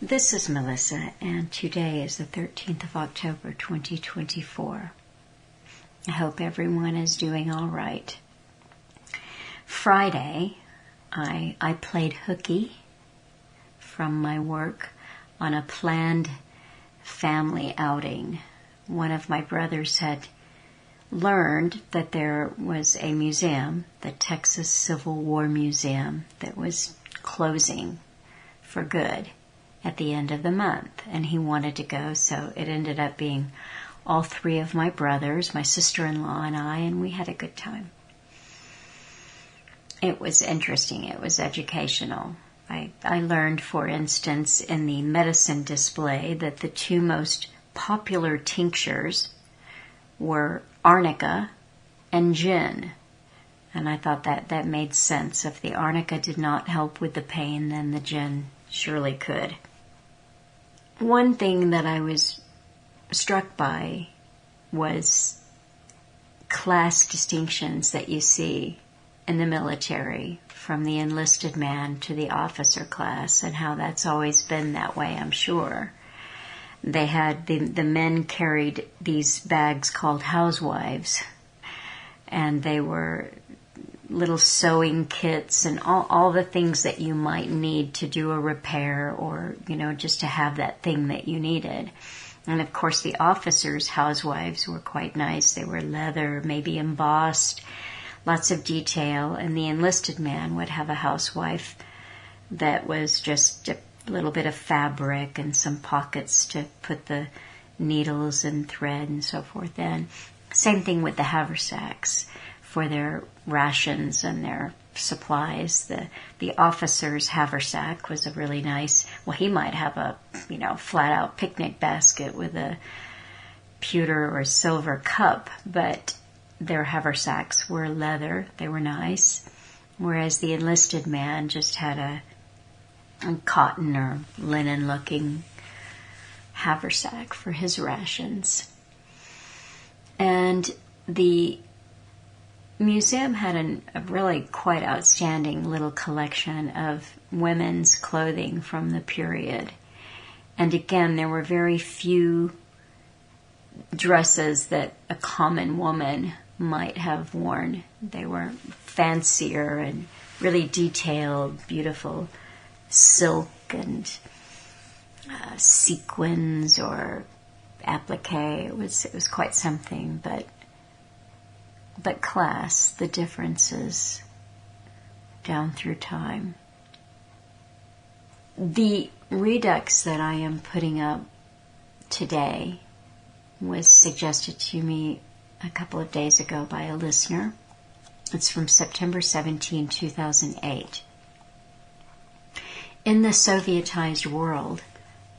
This is Melissa, and today is the 13th of October, 2024. I hope everyone is doing all right. Friday, I played hooky from my work on a planned family outing. One of my brothers had learned that there was a museum, the Texas Civil War Museum, that was closing for good at the end of the month, and he wanted to go, so it ended up being all three of my brothers, my sister-in-law and I, and we had a good time. It was interesting. It was educational. I learned, for instance, in the medicine display that the two most popular tinctures were arnica and gin. And I thought that made sense. If the arnica did not help with the pain, then the gin surely could. One thing that I was struck by was class distinctions that you see in the military, from the enlisted man to the officer class, and how that's always been that way, I'm sure. They had, the men carried these bags called housewives, and they were little sewing kits and all the things that you might need to do a repair, or, just to have that thing that you needed. And of course the officers' housewives were quite nice. They were leather, maybe embossed, lots of detail, and the enlisted man would have a housewife that was just a little bit of fabric and some pockets to put the needles and thread and so forth in. Same thing with the haversacks for their rations and their supplies. The officer's haversack was a really nice, he might have a, flat out picnic basket with a pewter or silver cup, but their haversacks were leather. They were nice. Whereas the enlisted man just had a cotton or linen looking haversack for his rations. And the museum had a really quite outstanding little collection of women's clothing from the period. And again, there were very few dresses that a common woman might have worn. They were fancier and really detailed, beautiful silk and sequins or applique. It was quite something, but class, the differences down through time. The redux that I am putting up today was suggested to me a couple of days ago by a listener. It's from September 17, 2008. In the Sovietized world,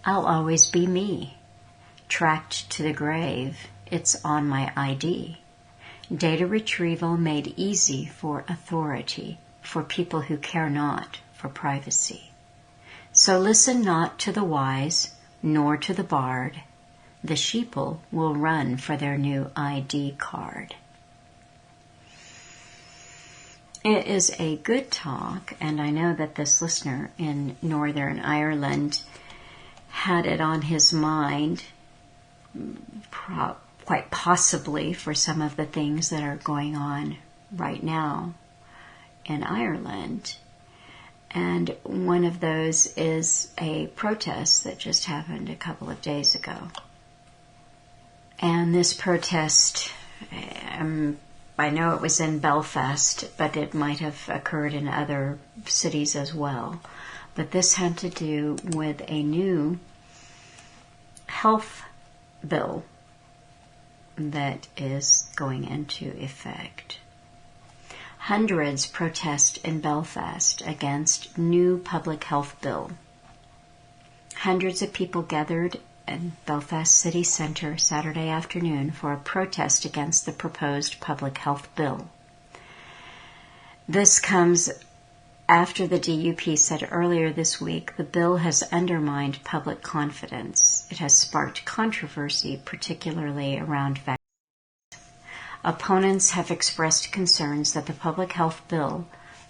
I'll always be me. Tracked to the grave, it's on my ID. Data retrieval made easy for authority, for people who care not for privacy. So listen not to the wise, nor to the bard. The sheeple will run for their new ID card. It is a good talk, and I know that this listener in Northern Ireland had it on his mind, quite possibly for some of the things that are going on right now in Ireland. And one of those is a protest that just happened a couple of days ago. And this protest, I know it was in Belfast, but it might have occurred in other cities as well. But this had to do with a new health bill that is going into effect. Hundreds protest in Belfast against new public health bill. Hundreds of people gathered in Belfast city centre Saturday afternoon for a protest against the proposed public health bill. This comes after the DUP said earlier this week the bill has undermined public confidence. It has sparked controversy, particularly around vaccines. Opponents have expressed concerns that the public health bill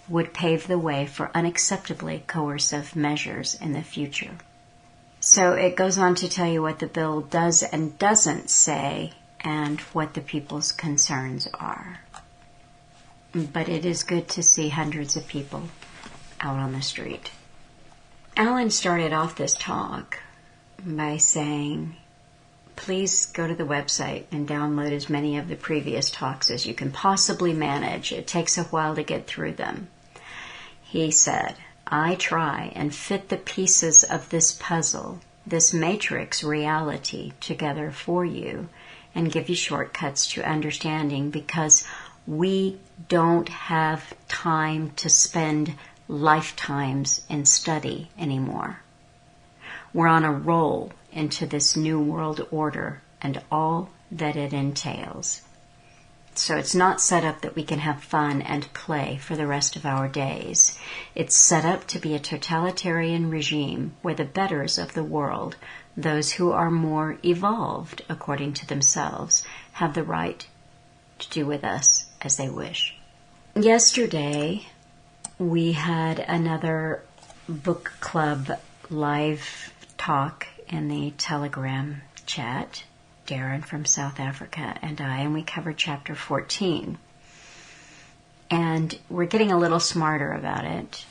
would pave the way for unacceptably coercive measures in the future. So it goes on to tell you what the bill does and doesn't say and what the people's concerns are. But it is good to see hundreds of people out on the street. Alan started off this talk by saying, please go to the website and download as many of the previous talks as you can possibly manage. It takes a while to get through them. He said, I try and fit the pieces of this puzzle, this matrix reality, together for you and give you shortcuts to understanding because we don't have time to spend lifetimes in study anymore. We're on a roll into this new world order and all that it entails. So it's not set up that we can have fun and play for the rest of our days. It's set up to be a totalitarian regime where the betters of the world, those who are more evolved according to themselves, have the right to do with us as they wish. Yesterday, we had another book club live talk in the Telegram chat. Darren from South Africa and we covered chapter 14. And we're getting a little smarter about it.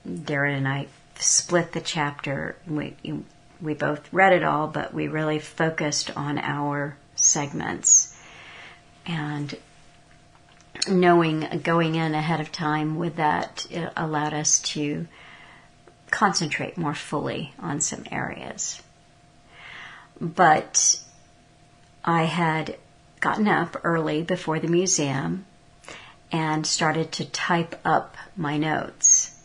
Darren and I split the chapter. We both read it all, but we really focused on our segments. And going in ahead of time with that, it allowed us to concentrate more fully on some areas. But I had gotten up early before the museum and started to type up my notes.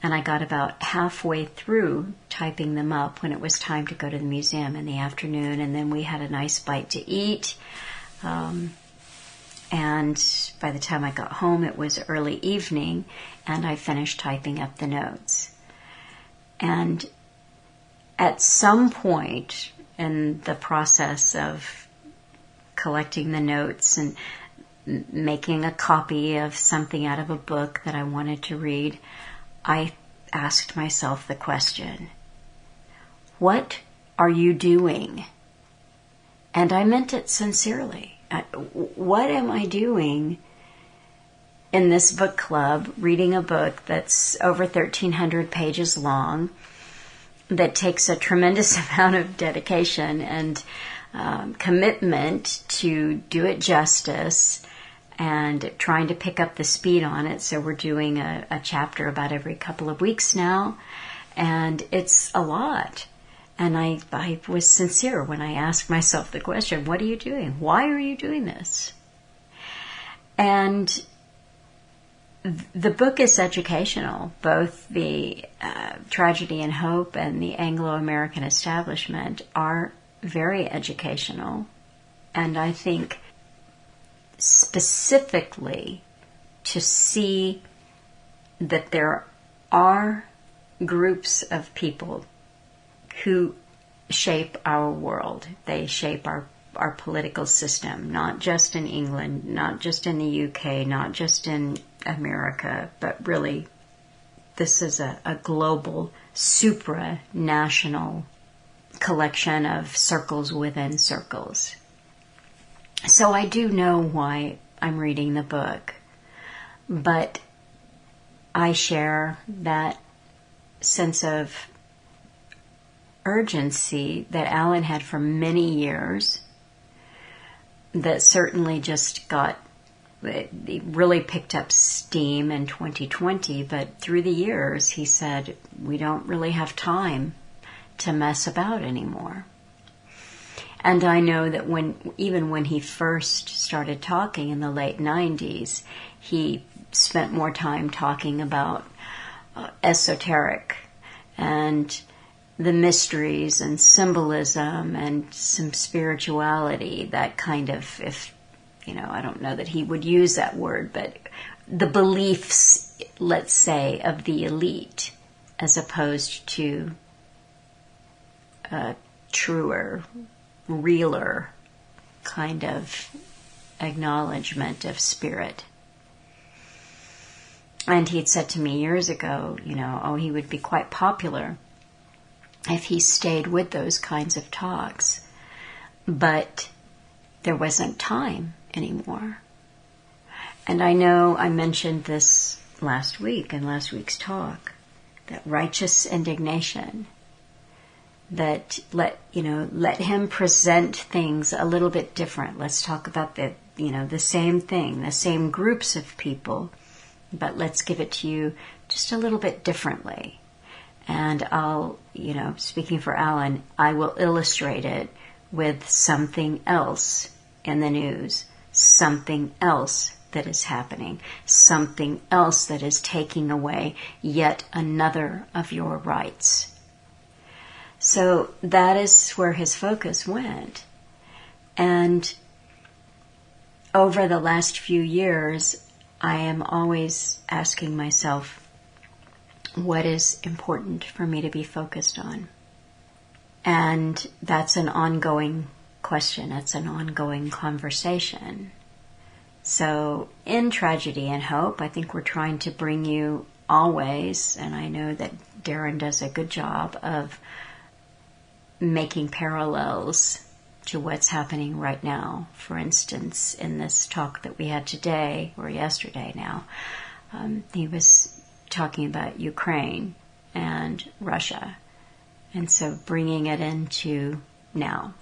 And I got about halfway through typing them up when it was time to go to the museum in the afternoon. And then we had a nice bite to eat. And by the time I got home, it was early evening, and I finished typing up the notes. And at some point in the process of collecting the notes and making a copy of something out of a book that I wanted to read, I asked myself the question, what are you doing? And I meant it sincerely. What am I doing in this book club, reading a book that's over 1,300 pages long, that takes a tremendous amount of dedication and commitment to do it justice, and trying to pick up the speed on it. So we're doing a chapter about every couple of weeks now, and it's a lot. And I was sincere when I asked myself the question, what are you doing? Why are you doing this? And the book is educational. Both the Tragedy and Hope and the Anglo-American Establishment are very educational. And I think specifically to see that there are groups of people who shape our world. They shape our political system, not just in England, not just in the UK, not just in America, but really this is a global, supranational collection of circles within circles. So I do know why I'm reading the book, but I share that sense of urgency that Alan had for many years, that certainly just it really picked up steam in 2020, but through the years he said, we don't really have time to mess about anymore. And I know that even when he first started talking in the late 90s, he spent more time talking about esoteric and the mysteries and symbolism and some spirituality, that kind of, I don't know that he would use that word, but the beliefs, let's say, of the elite, as opposed to a truer, realer kind of acknowledgement of spirit. And he'd said to me years ago, he would be quite popular if he stayed with those kinds of talks. But there wasn't time anymore. And I know I mentioned this last week in last week's talk, that righteous indignation, that let him present things a little bit different. Let's talk about the same thing, the same groups of people, but let's give it to you just a little bit differently. And I'll, speaking for Alan, I will illustrate it with something else in the news, something else that is happening, something else that is taking away yet another of your rights. So that is where his focus went. And over the last few years, I am always asking myself, what is important for me to be focused on? And that's an ongoing question. It's an ongoing conversation. So in Tragedy and Hope, I think we're trying to bring you always, and I know that Darren does a good job of making parallels to what's happening right now. For instance, in this talk that we had today, or yesterday now, he was talking about Ukraine and Russia. And so bringing it into now.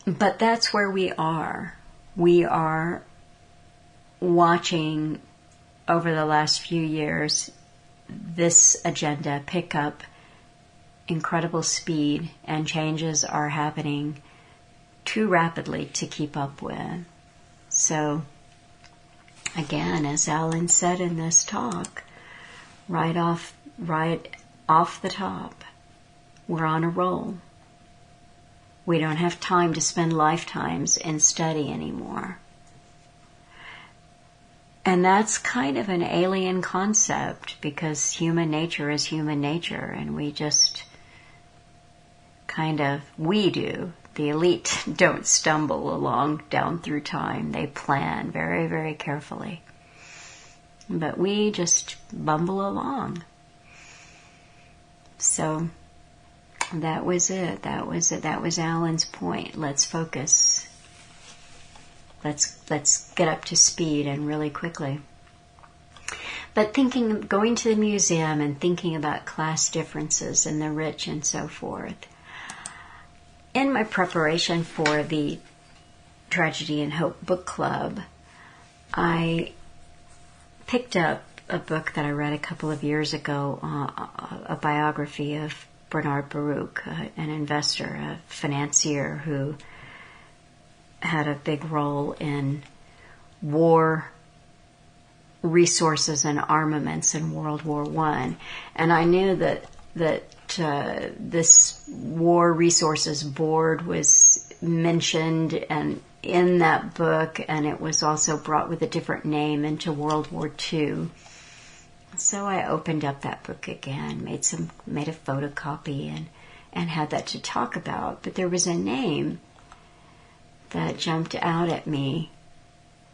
But that's where we are. We are watching over the last few years this agenda pick up incredible speed, and changes are happening too rapidly to keep up with. So, again, as Alan said in this talk, right off the top, we're on a roll. We don't have time to spend lifetimes in study anymore. And that's kind of an alien concept, because human nature is human nature, and we just we do. The elite don't stumble along down through time. They plan very, very carefully. But we just bumble along. So that was it. That was Alan's point. Let's focus. Let's get up to speed and really quickly. But going to the museum and thinking about class differences and the rich and so forth. In my preparation for the Tragedy and Hope book club, I picked up a book that I read a couple of years ago, a biography of Bernard Baruch, an investor, a financier who had a big role in war resources and armaments in World War I. And I knew that this War Resources Board was mentioned and in that book, and it was also brought with a different name into World War II. So I opened up that book again, made a photocopy and had that to talk about. But there was a name that jumped out at me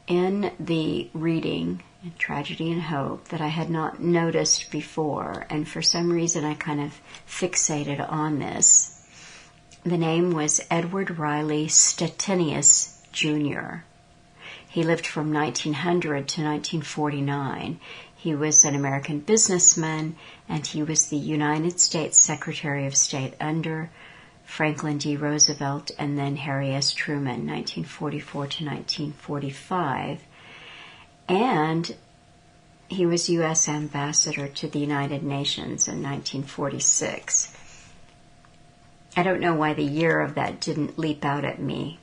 in the reading, Tragedy and Hope, that I had not noticed before, and for some reason I kind of fixated on this. The name was Edward Riley Stettinius Jr. He lived from 1900 to 1949. He was an American businessman, and he was the United States Secretary of State under Franklin D. Roosevelt and then Harry S. Truman, 1944 to 1945. And he was U.S. Ambassador to the United Nations in 1946. I don't know why the year of that didn't leap out at me,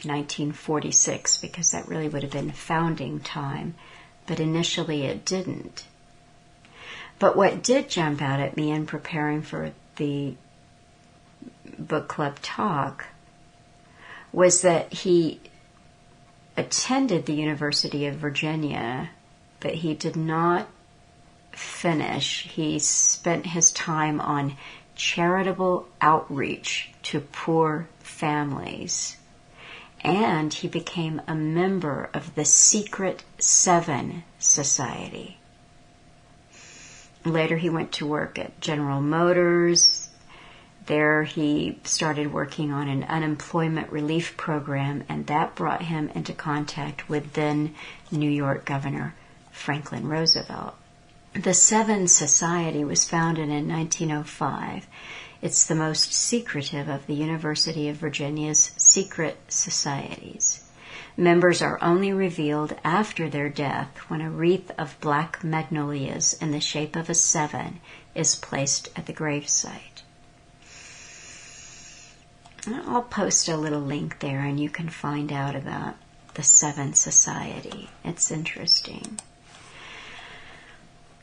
1946, because that really would have been founding time, but initially it didn't. But what did jump out at me in preparing for the book club talk was that he attended the University of Virginia, but he did not finish. He spent his time on charitable outreach to poor families. And he became a member of the Secret Seven Society. Later he went to work at General Motors, there he started working on an unemployment relief program, and that brought him into contact with then New York Governor Franklin Roosevelt. The Seven Society was founded in 1905. It's the most secretive of the University of Virginia's secret societies. Members are only revealed after their death when a wreath of black magnolias in the shape of a seven is placed at the gravesite. I'll post a little link there and you can find out about the Seven Society. It's interesting.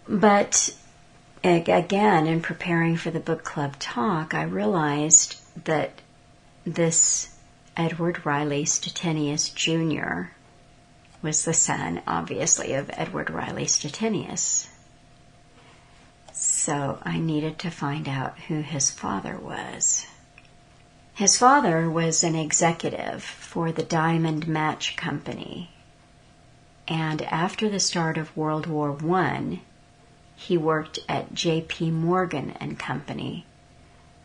But again, in preparing for the book club talk, I realized that this Edward Riley Stettinius Jr. was the son, obviously, of Edward Riley Stettinius. So I needed to find out who his father was. His father was an executive for the Diamond Match Company. And after the start of World War I, he worked at J.P. Morgan and Company,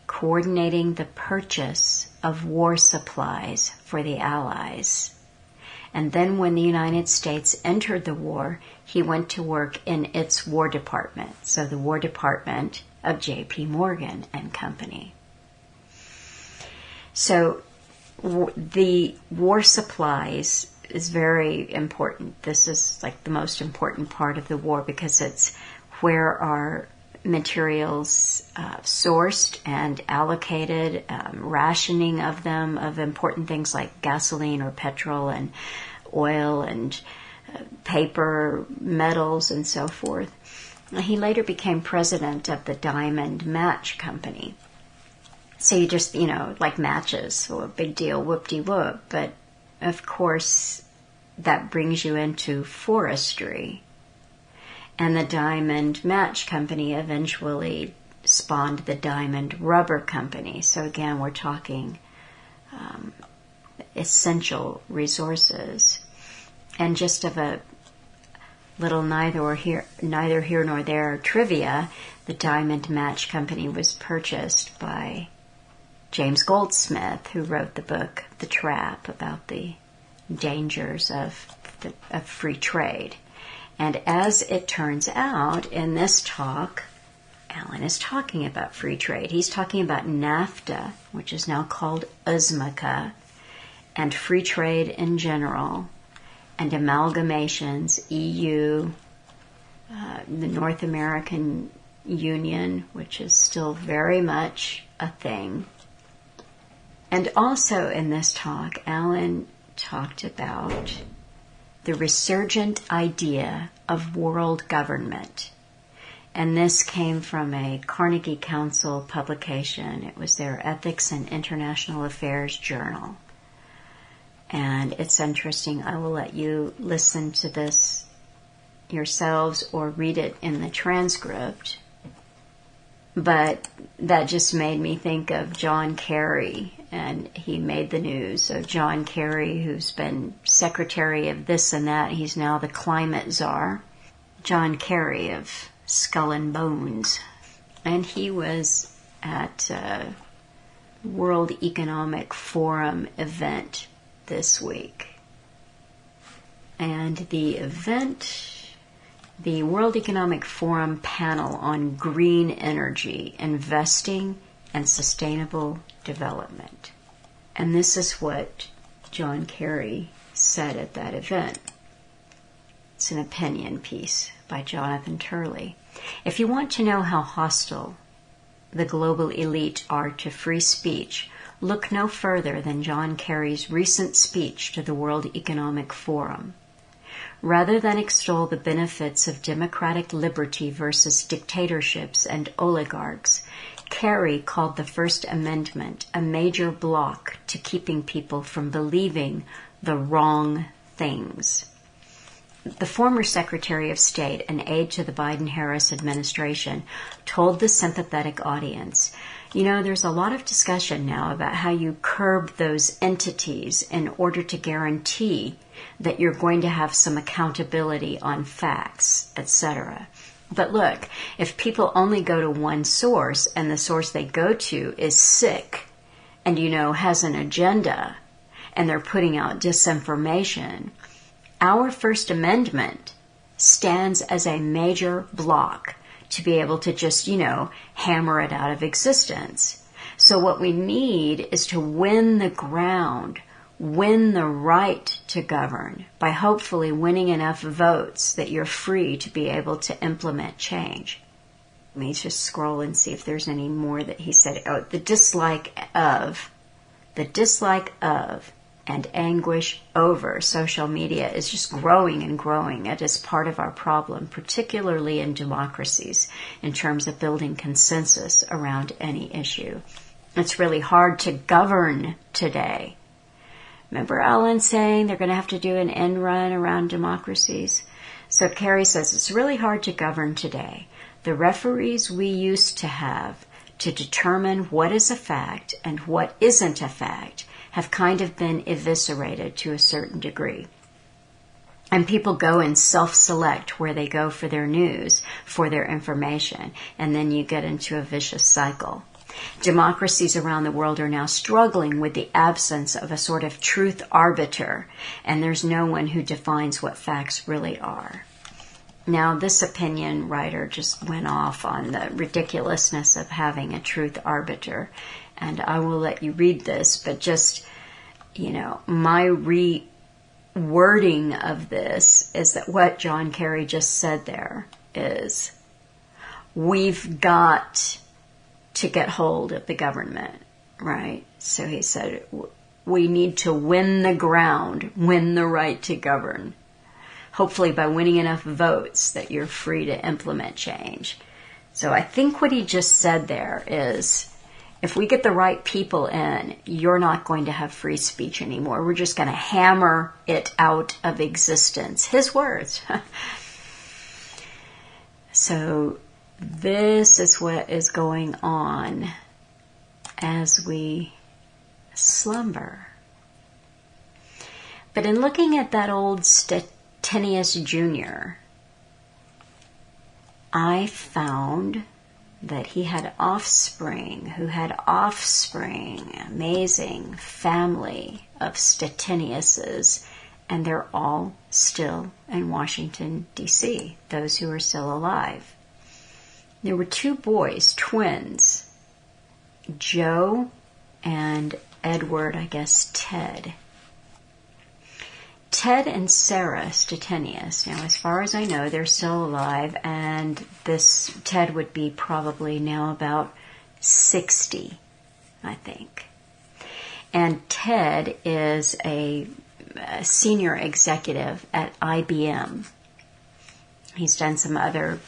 coordinating the purchase of war supplies for the Allies. And then when the United States entered the war, he went to work in its War Department, so the War Department of J.P. Morgan and Company. So the war supplies is very important. This is like the most important part of the war because it's where our materials sourced and allocated, rationing of them, of important things like gasoline or petrol and oil and paper, metals, and so forth. He later became president of the Diamond Match Company. So you just, like matches, so a big deal, whoop-de-whoop. But, of course, that brings you into forestry. And the Diamond Match Company eventually spawned the Diamond Rubber Company. So again, we're talking essential resources. And just of a little neither here nor there trivia, the Diamond Match Company was purchased by James Goldsmith, who wrote the book The Trap, about the dangers of free trade. And as it turns out, in this talk, Alan is talking about free trade. He's talking about NAFTA, which is now called USMCA, and free trade in general, and amalgamations, EU, the North American Union, which is still very much a thing. And also in this talk, Alan talked about the resurgent idea of world government. And this came from a Carnegie Council publication. It was their Ethics and International Affairs journal. And it's interesting. I will let you listen to this yourselves or read it in the transcript. But that just made me think of John Kerry, and he made the news. So John Kerry, who's been secretary of this and that, he's now the climate czar. John Kerry of Skull and Bones. And he was at a World Economic Forum event this week. And the event, the World Economic Forum panel on green energy, investing, and sustainable development. And this is what John Kerry said at that event. It's an opinion piece by Jonathan Turley. If you want to know how hostile the global elite are to free speech, look no further than John Kerry's recent speech to the World Economic Forum. Rather than extol the benefits of democratic liberty versus dictatorships and oligarchs, Kerry called the First Amendment a major block to keeping people from believing the wrong things. The former Secretary of State and aide to the Biden-Harris administration told the sympathetic audience, there's a lot of discussion now about how you curb those entities in order to guarantee that you're going to have some accountability on facts, etc. But look, if people only go to one source and the source they go to is sick and, has an agenda and they're putting out disinformation, our First Amendment stands as a major block to be able to just, hammer it out of existence. So what we need is to win the ground, win the right to govern by hopefully winning enough votes that you're free to be able to implement change. Let me just scroll and see if there's any more that he said. Oh, the dislike of and anguish over social media is just growing and growing. It is part of our problem, particularly in democracies, in terms of building consensus around any issue. It's really hard to govern today. Remember Alan saying they're going to have to do an end run around democracies? So Kerry says it's really hard to govern today. The referees we used to have to determine what is a fact and what isn't a fact have kind of been eviscerated to a certain degree. And people go and self-select where they go for their news, for their information, and then you get into a vicious cycle. Democracies around the world are now struggling with the absence of a sort of truth arbiter, and there's no one who defines what facts really are. Now, this opinion writer just went off on the ridiculousness of having a truth arbiter, and I will let you read this, but just, my rewording of this is that what John Kerry just said there is, we've got to get hold of the government, right? So he said, we need to win the ground, win the right to govern. Hopefully by winning enough votes that you're free to implement change. So I think what he just said there is, if we get the right people in, you're not going to have free speech anymore. We're just going to hammer it out of existence. His words. So this is what is going on as we slumber. But in looking at that old Stettinius Jr, I found that he had offspring who had offspring, amazing family of Stettiniuses, and they're all still in Washington, D.C., those who are still alive. There were two boys, twins, Joe and Edward, I guess Ted. Ted and Sarah Stettinius. Now, as far as I know, they're still alive, and this Ted would be probably now about 60, I think. And Ted is a senior executive at IBM. He's done some other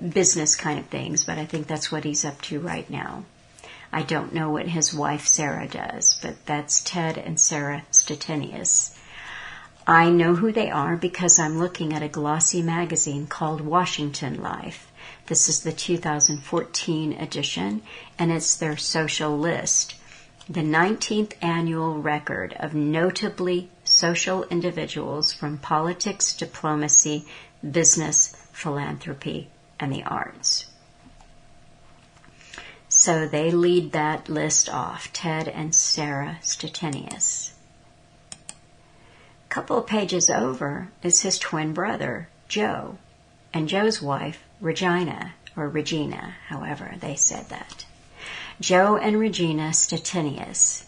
business kind of things, but I think that's what he's up to right now. I don't know what his wife Sarah does, but that's Ted and Sarah Stettinius. I know who they are because I'm looking at a glossy magazine called Washington Life. This is the 2014 edition, and it's their social list. The 19th annual record of notably social individuals from politics, diplomacy, business, philanthropy, and the arts. So they lead that list off, Ted and Sarah Stettinius. A couple of pages over is his twin brother, Joe, and Joe's wife, Regina, or Regina, however they said that. Joe and Regina Stettinius.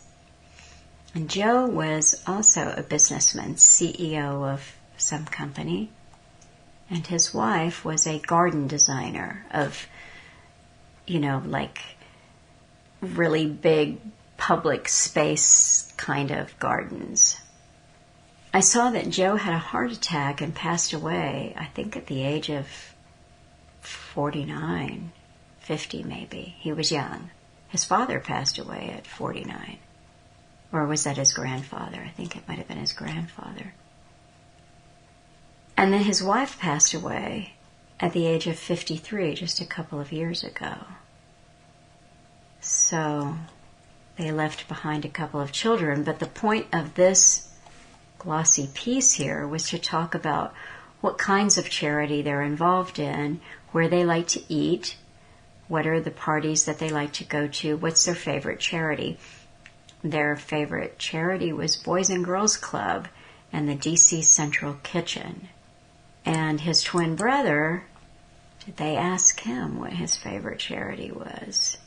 And Joe was also a businessman, CEO of some company, and his wife was a garden designer of, like really big public space kind of gardens. I saw that Joe had a heart attack and passed away, I think at the age of 49, 50 maybe. He was young. His father passed away at 49. Or was that his grandfather? I think it might have been his grandfather. And then his wife passed away at the age of 53, just a couple of years ago. So they left behind a couple of children. But the point of this glossy piece here was to talk about what kinds of charity they're involved in, where they like to eat, what are the parties that they like to go to, what's their favorite charity. Their favorite charity was Boys and Girls Club and the DC Central Kitchen. And his twin brother, did they ask him what his favorite charity was?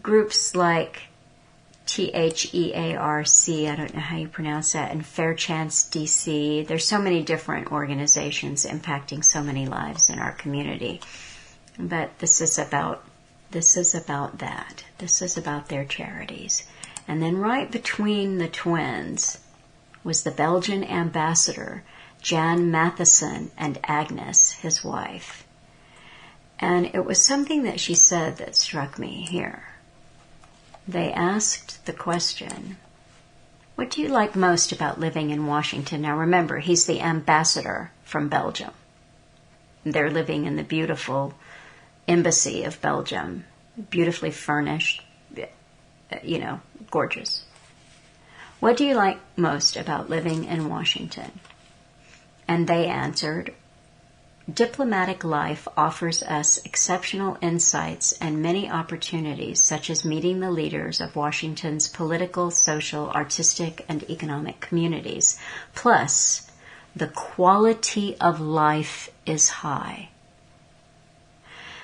Groups like THEARC, I don't know how you pronounce that, and Fair Chance DC. There's so many different organizations impacting so many lives in our community. But this is about that. This is about their charities. And then right between the twins was the Belgian ambassador, Jan Matthysen, and Agnes, his wife. And it was something that she said that struck me here. They asked the question, what do you like most about living in Washington? Now remember, he's the ambassador from Belgium. They're living in the beautiful embassy of Belgium, beautifully furnished, gorgeous. What do you like most about living in Washington? And they answered, diplomatic life offers us exceptional insights and many opportunities, such as meeting the leaders of Washington's political, social, artistic, and economic communities. Plus, the quality of life is high.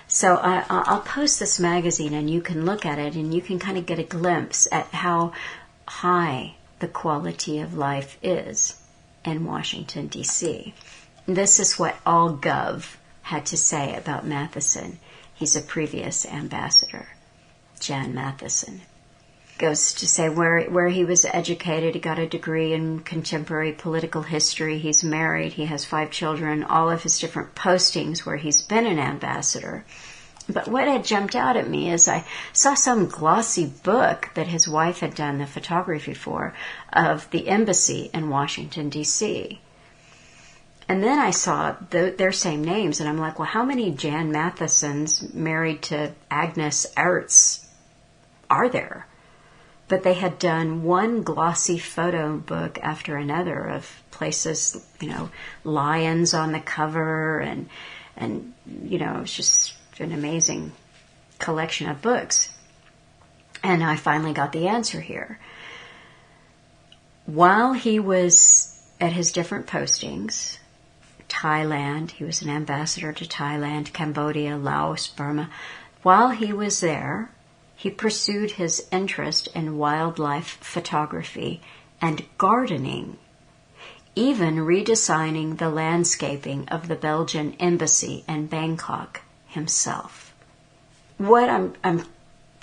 So I'll post this magazine and you can look at it and you can kind of get a glimpse at how high the quality of life is in Washington, D.C. This is what AllGov had to say about Matthysen. He's a previous ambassador, Jan Matthysen. Goes to say where he was educated. He got a degree in contemporary political history. He's married. He has 5 children. All of his different postings where he's been an ambassador. But what had jumped out at me is I saw some glossy book that his wife had done the photography for of the embassy in Washington, D.C. And then I saw their same names, and I'm like, well, how many Jan Matthysens married to Agnes Ertz are there? But they had done one glossy photo book after another of places, lions on the cover, and it's just an amazing collection of books. And I finally got the answer here. While he was at his different postings, Thailand, he was an ambassador to Thailand, Cambodia, Laos, Burma. While he was there, he pursued his interest in wildlife photography and gardening, even redesigning the landscaping of the Belgian embassy in Bangkok himself. What I'm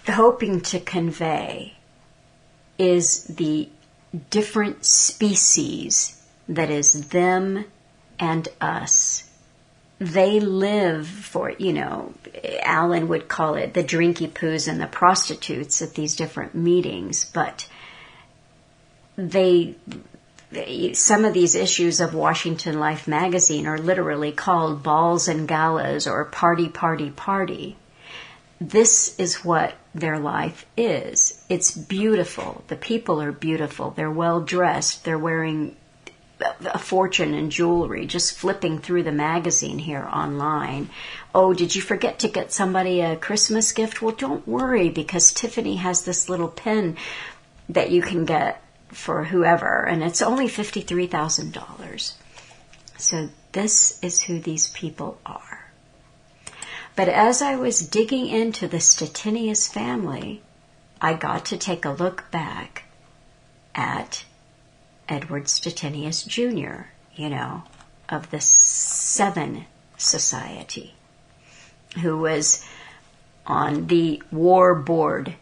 hoping to convey is the different species that is them and us. They live for, Alan would call it the drinky poos and the prostitutes at these different meetings, but some of these issues of Washington Life magazine are literally called balls and galas or party, party, party. This is what their life is. It's beautiful. The people are beautiful. They're well dressed. They're wearing a fortune in jewelry, just flipping through the magazine here online. Oh, did you forget to get somebody a Christmas gift? Well, don't worry, because Tiffany has this little pin that you can get for whoever, and it's only $53,000. So this is who these people are. But as I was digging into the Stettinius family, I got to take a look back at Edward Stettinius Jr., of the Seven Society, who was on the War Board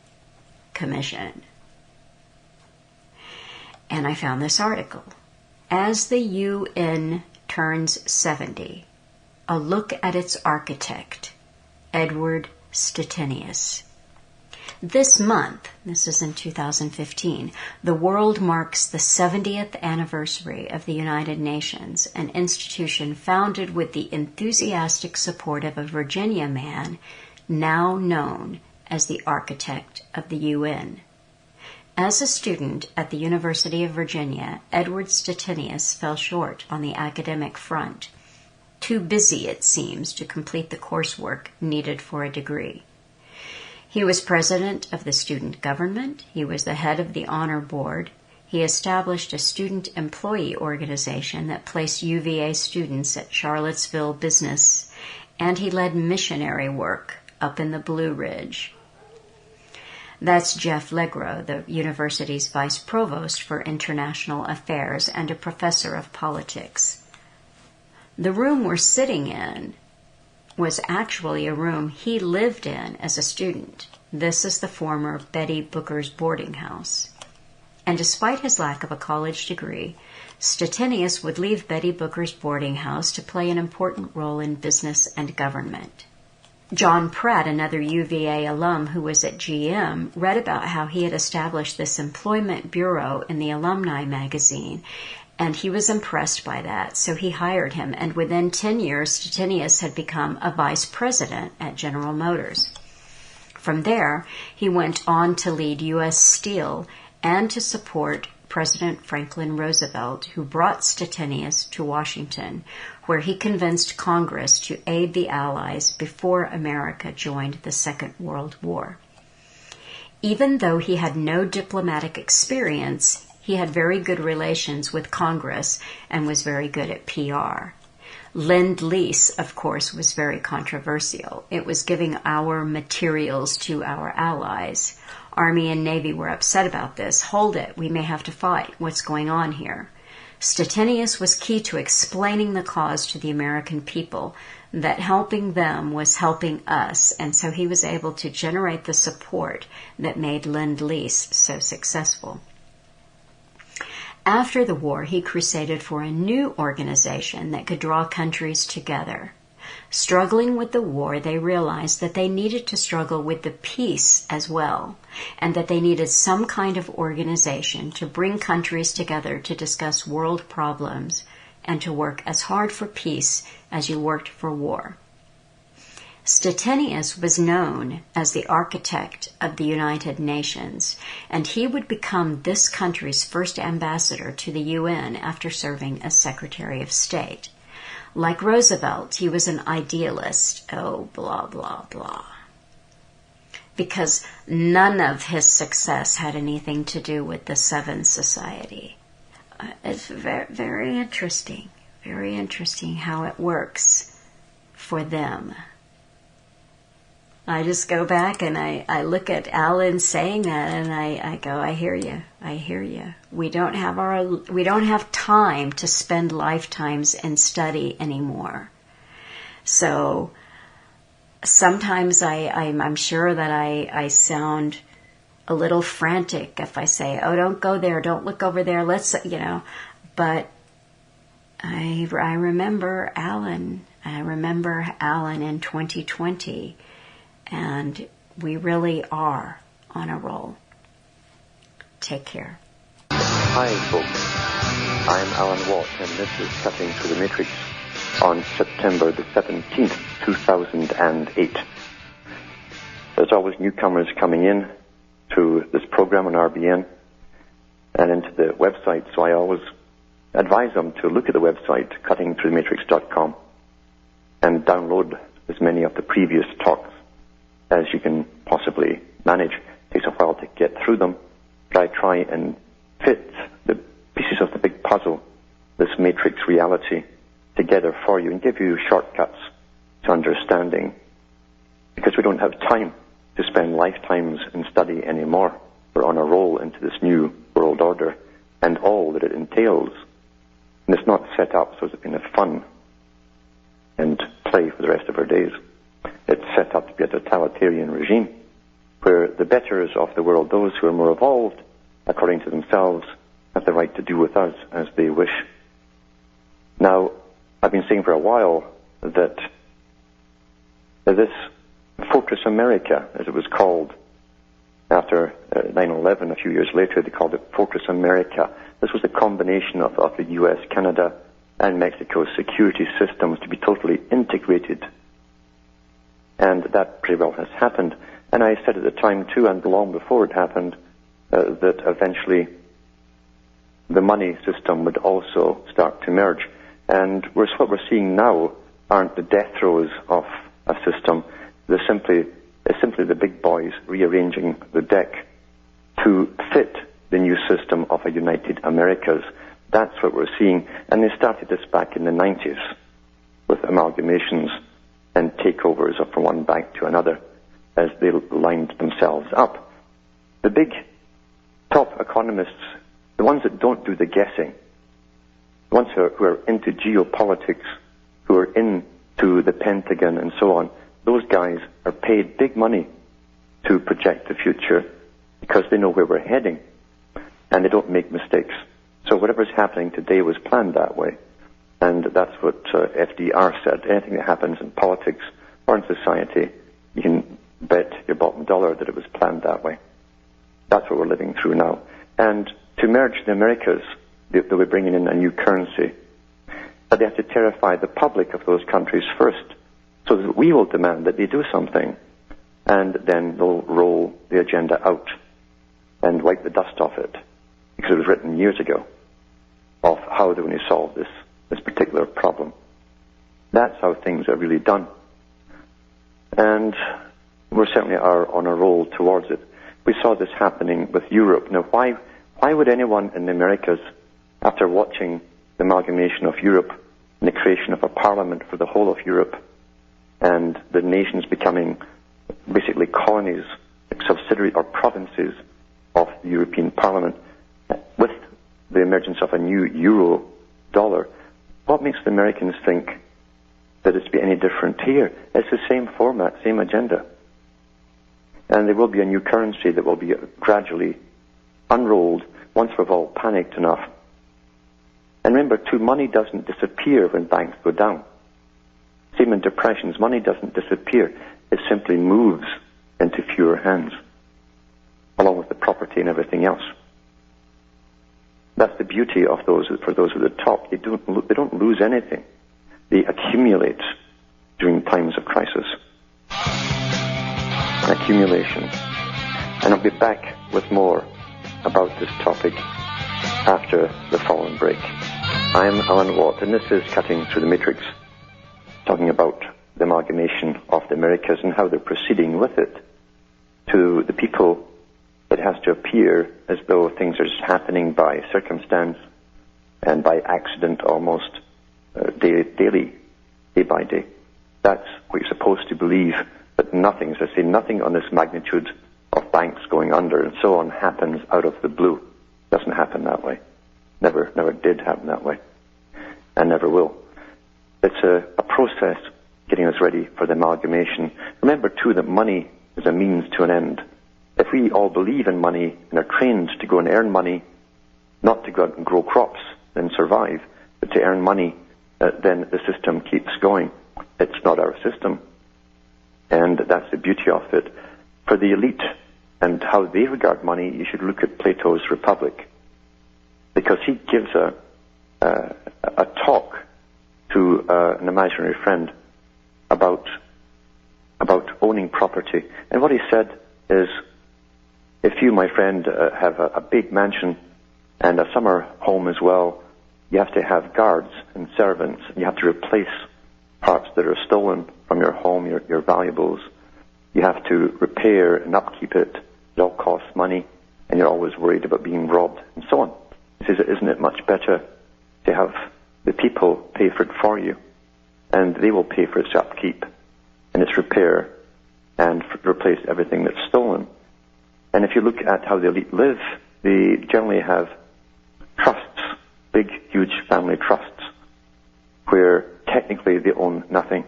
Commission. And I found this article. As the UN turns 70, a look at its architect, Edward Stettinius. This month, this is in 2015, the world marks the 70th anniversary of the United Nations, an institution founded with the enthusiastic support of a Virginia man now known as the architect of the UN. As a student at the University of Virginia, Edward Stettinius fell short on the academic front. Too busy, it seems, to complete the coursework needed for a degree. He was president of the student government. He was the head of the honor board. He established a student employee organization that placed UVA students at Charlottesville business, and he led missionary work up in the Blue Ridge. That's Jeff Legro, the university's vice provost for international affairs and a professor of politics. The room we're sitting in was actually a room he lived in as a student. This is the former Betty Booker's boarding house. And despite his lack of a college degree, Stettinius would leave Betty Booker's boarding house to play an important role in business and government. John Pratt, another UVA alum who was at GM, read about how he had established this employment bureau in the alumni magazine, and he was impressed by that, so he hired him, and within 10 years, Stettinius had become a vice president at General Motors. From there, he went on to lead U.S. Steel and to support President Franklin Roosevelt, who brought Stettinius to Washington, where he convinced Congress to aid the Allies before America joined the Second World War. Even though he had no diplomatic experience, he had very good relations with Congress and was very good at PR. Lend-Lease, of course, was very controversial. It was giving our materials to our allies. Army and Navy were upset about this. Hold it, we may have to fight. What's going on here? Stettinius was key to explaining the cause to the American people, that helping them was helping us, and so he was able to generate the support that made Lend-Lease so successful. After the war, he crusaded for a new organization that could draw countries together. Struggling with the war, they realized that they needed to struggle with the peace as well, and that they needed some kind of organization to bring countries together to discuss world problems and to work as hard for peace as you worked for war. Stettinius was known as the architect of the United Nations, and he would become this country's first ambassador to the UN after serving as Secretary of State. Like Roosevelt, he was an idealist. Oh, blah, blah, blah. Because none of his success had anything to do with the Seven Society. It's very, very interesting how it works for them. I just go back and I look at Alan saying that and I go, I hear you. We don't have time to spend lifetimes in study anymore. So sometimes I'm sure that I sound a little frantic if I say, oh, don't go there, don't look over there, but I remember Alan. I remember Alan in 2020. And we really are on a roll. Take care. Hi, folks. I'm Alan Watt, and this is Cutting Through the Matrix on September the 17th, 2008. There's always newcomers coming in to this program on RBN and into the website, so I always advise them to look at the website, cuttingthroughthematrix.com, and download as many of the previous talks as you can possibly manage. It takes a while to get through them, but I try and fit the pieces of the big puzzle, this matrix reality, together for you and give you shortcuts to understanding, because we don't have time to spend lifetimes in study anymore. We're on a roll into this new world order and all that it entails. And it's not set up so it's kind of fun and play for the rest of our days. It's set up to be a totalitarian regime where the betters of the world, those who are more evolved according to themselves, have the right to do with us as they wish. Now, I've been saying for a while that this Fortress America, as it was called after 9/11, a few years later, they called it Fortress America. This was a combination of the U.S., Canada, and Mexico's security systems to be totally integrated. And that pretty well has happened. And I said at the time, too, and long before it happened, that eventually the money system would also start to merge. And what we're seeing now aren't the death throes of a system. It's simply the big boys rearranging the deck to fit the new system of a United Americas. That's what we're seeing. And they started this back in the 90s with amalgamations and takeovers from one bank to another as they lined themselves up. The big top economists, the ones that don't do the guessing, the ones who are into geopolitics, who are into the Pentagon and so on, those guys are paid big money to project the future because they know where we're heading and they don't make mistakes. So whatever's happening today was planned that way. And that's what FDR said. Anything that happens in politics or in society, you can bet your bottom dollar that it was planned that way. That's what we're living through now. And to merge the Americas, they'll be bringing in a new currency. But they have to terrify the public of those countries first, so that we will demand that they do something. And then they'll roll the agenda out and wipe the dust off it, because it was written years ago of how they're going to solve this particular problem. That's how things are really done. And we certainly are on a roll towards it. We saw this happening with Europe. Now, why would anyone in the Americas, after watching the amalgamation of Europe and the creation of a parliament for the whole of Europe and the nations becoming basically colonies, like subsidiary or provinces of the European Parliament, with the emergence of a new euro dollar, what makes the Americans think that it's be any different here? It's the same format, same agenda. And there will be a new currency that will be gradually unrolled once we've all panicked enough. And remember, too, money doesn't disappear when banks go down. Same in depressions, money doesn't disappear. It simply moves into fewer hands, along with the property and everything else. That's the beauty of those, for those at the top. They don't lose anything. They accumulate during times of crisis. Accumulation. And I'll be back with more about this topic after the following break. I'm Alan Watt, and this is Cutting Through the Matrix, talking about the amalgamation of the Americas and how they're proceeding with it. To the people, it has to appear as though things are just happening by circumstance and by accident almost, daily, day by day. That's what you're supposed to believe, but nothing, as I say, nothing on this magnitude of banks going under and so on happens out of the blue. It doesn't happen that way. Never did happen that way, and never will. It's a process getting us ready for the amalgamation. Remember, too, that money is a means to an end. If we all believe in money and are trained to go and earn money, not to go out and grow crops and survive, but to earn money, then the system keeps going. It's not our system. And that's the beauty of it. For the elite and how they regard money, you should look at Plato's Republic, because he gives a talk to an imaginary friend about owning property. And what he said is, if you, my friend, have a big mansion and a summer home as well, you have to have guards and servants. You have to replace parts that are stolen from your home, your valuables. You have to repair and upkeep it. It all costs money, and you're always worried about being robbed, and so on. He says, isn't it much better to have the people pay for it for you, and they will pay for its upkeep and its repair and replace everything that's stolen? And if you look at how the elite live, they generally have trusts, big, huge family trusts, where technically they own nothing.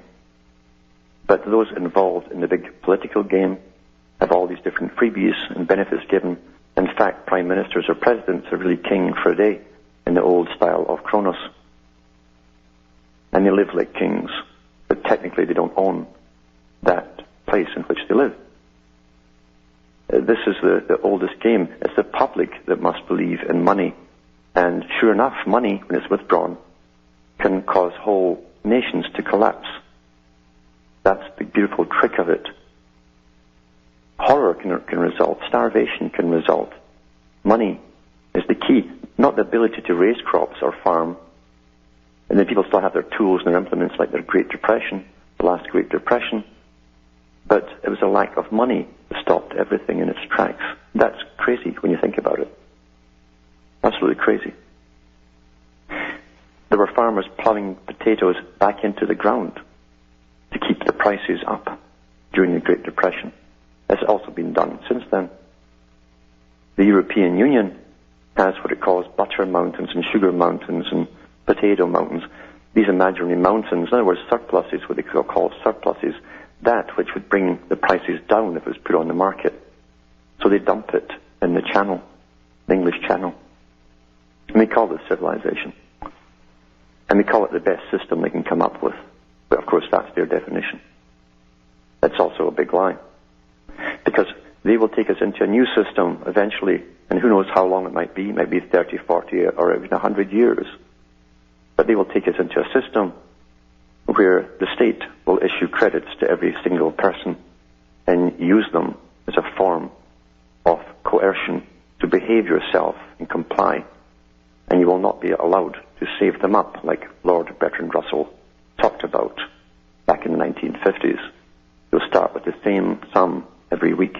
But those involved in the big political game have all these different freebies and benefits given. In fact, prime ministers or presidents are really king for a day in the old style of Kronos. And they live like kings, but technically they don't own that place in which they live. This is the oldest game. It's the public that must believe in money. And sure enough, money, when it's withdrawn, can cause whole nations to collapse. That's the beautiful trick of it. Horror can result. Starvation can result. money is the key, not the ability to raise crops or farm. And then people still have their tools and their implements like their Great Depression, the last Great Depression. But it was a lack of money that stopped everything in its tracks. That's crazy when you think about it. Absolutely crazy. There were farmers plowing potatoes back into the ground to keep the prices up during the Great Depression. It's also been done since then. The European Union has what it calls butter mountains and sugar mountains and potato mountains. These imaginary mountains, in other words, surpluses, what they call surpluses, that which would bring the prices down if it was put on the market. So they dump it in the Channel, the English Channel. And we call this civilization. And we call it the best system they can come up with. But of course that's their definition. That's also a big lie. Because they will take us into a new system eventually, and who knows how long it might be 30, 40, or even 100 years. But they will take us into a system where the state will issue credits to every single person and use them as a form of coercion to behave yourself and comply. And you will not be allowed to save them up like Lord Bertrand Russell talked about back in the 1950s. You'll start with the same sum every week.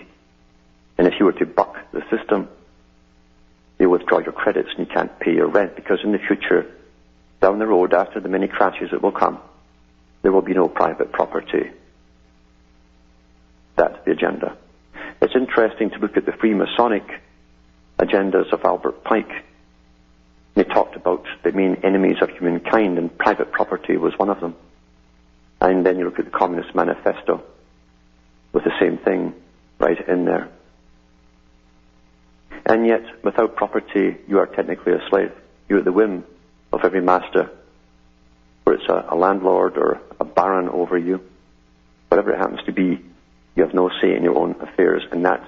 And if you were to buck the system, you withdraw your credits and you can't pay your rent, because in the future, down the road, after the many crashes that will come, there will be no private property. That's the agenda. It's interesting to look at the Freemasonic agendas of Albert Pike. They talked about the main enemies of humankind, and private property was one of them. And then you look at the Communist Manifesto with the same thing right in there. And yet, without property, you are technically a slave. You're at the whim of every master, whether it's a landlord or a baron over you. Whatever it happens to be, you have no say in your own affairs. And that's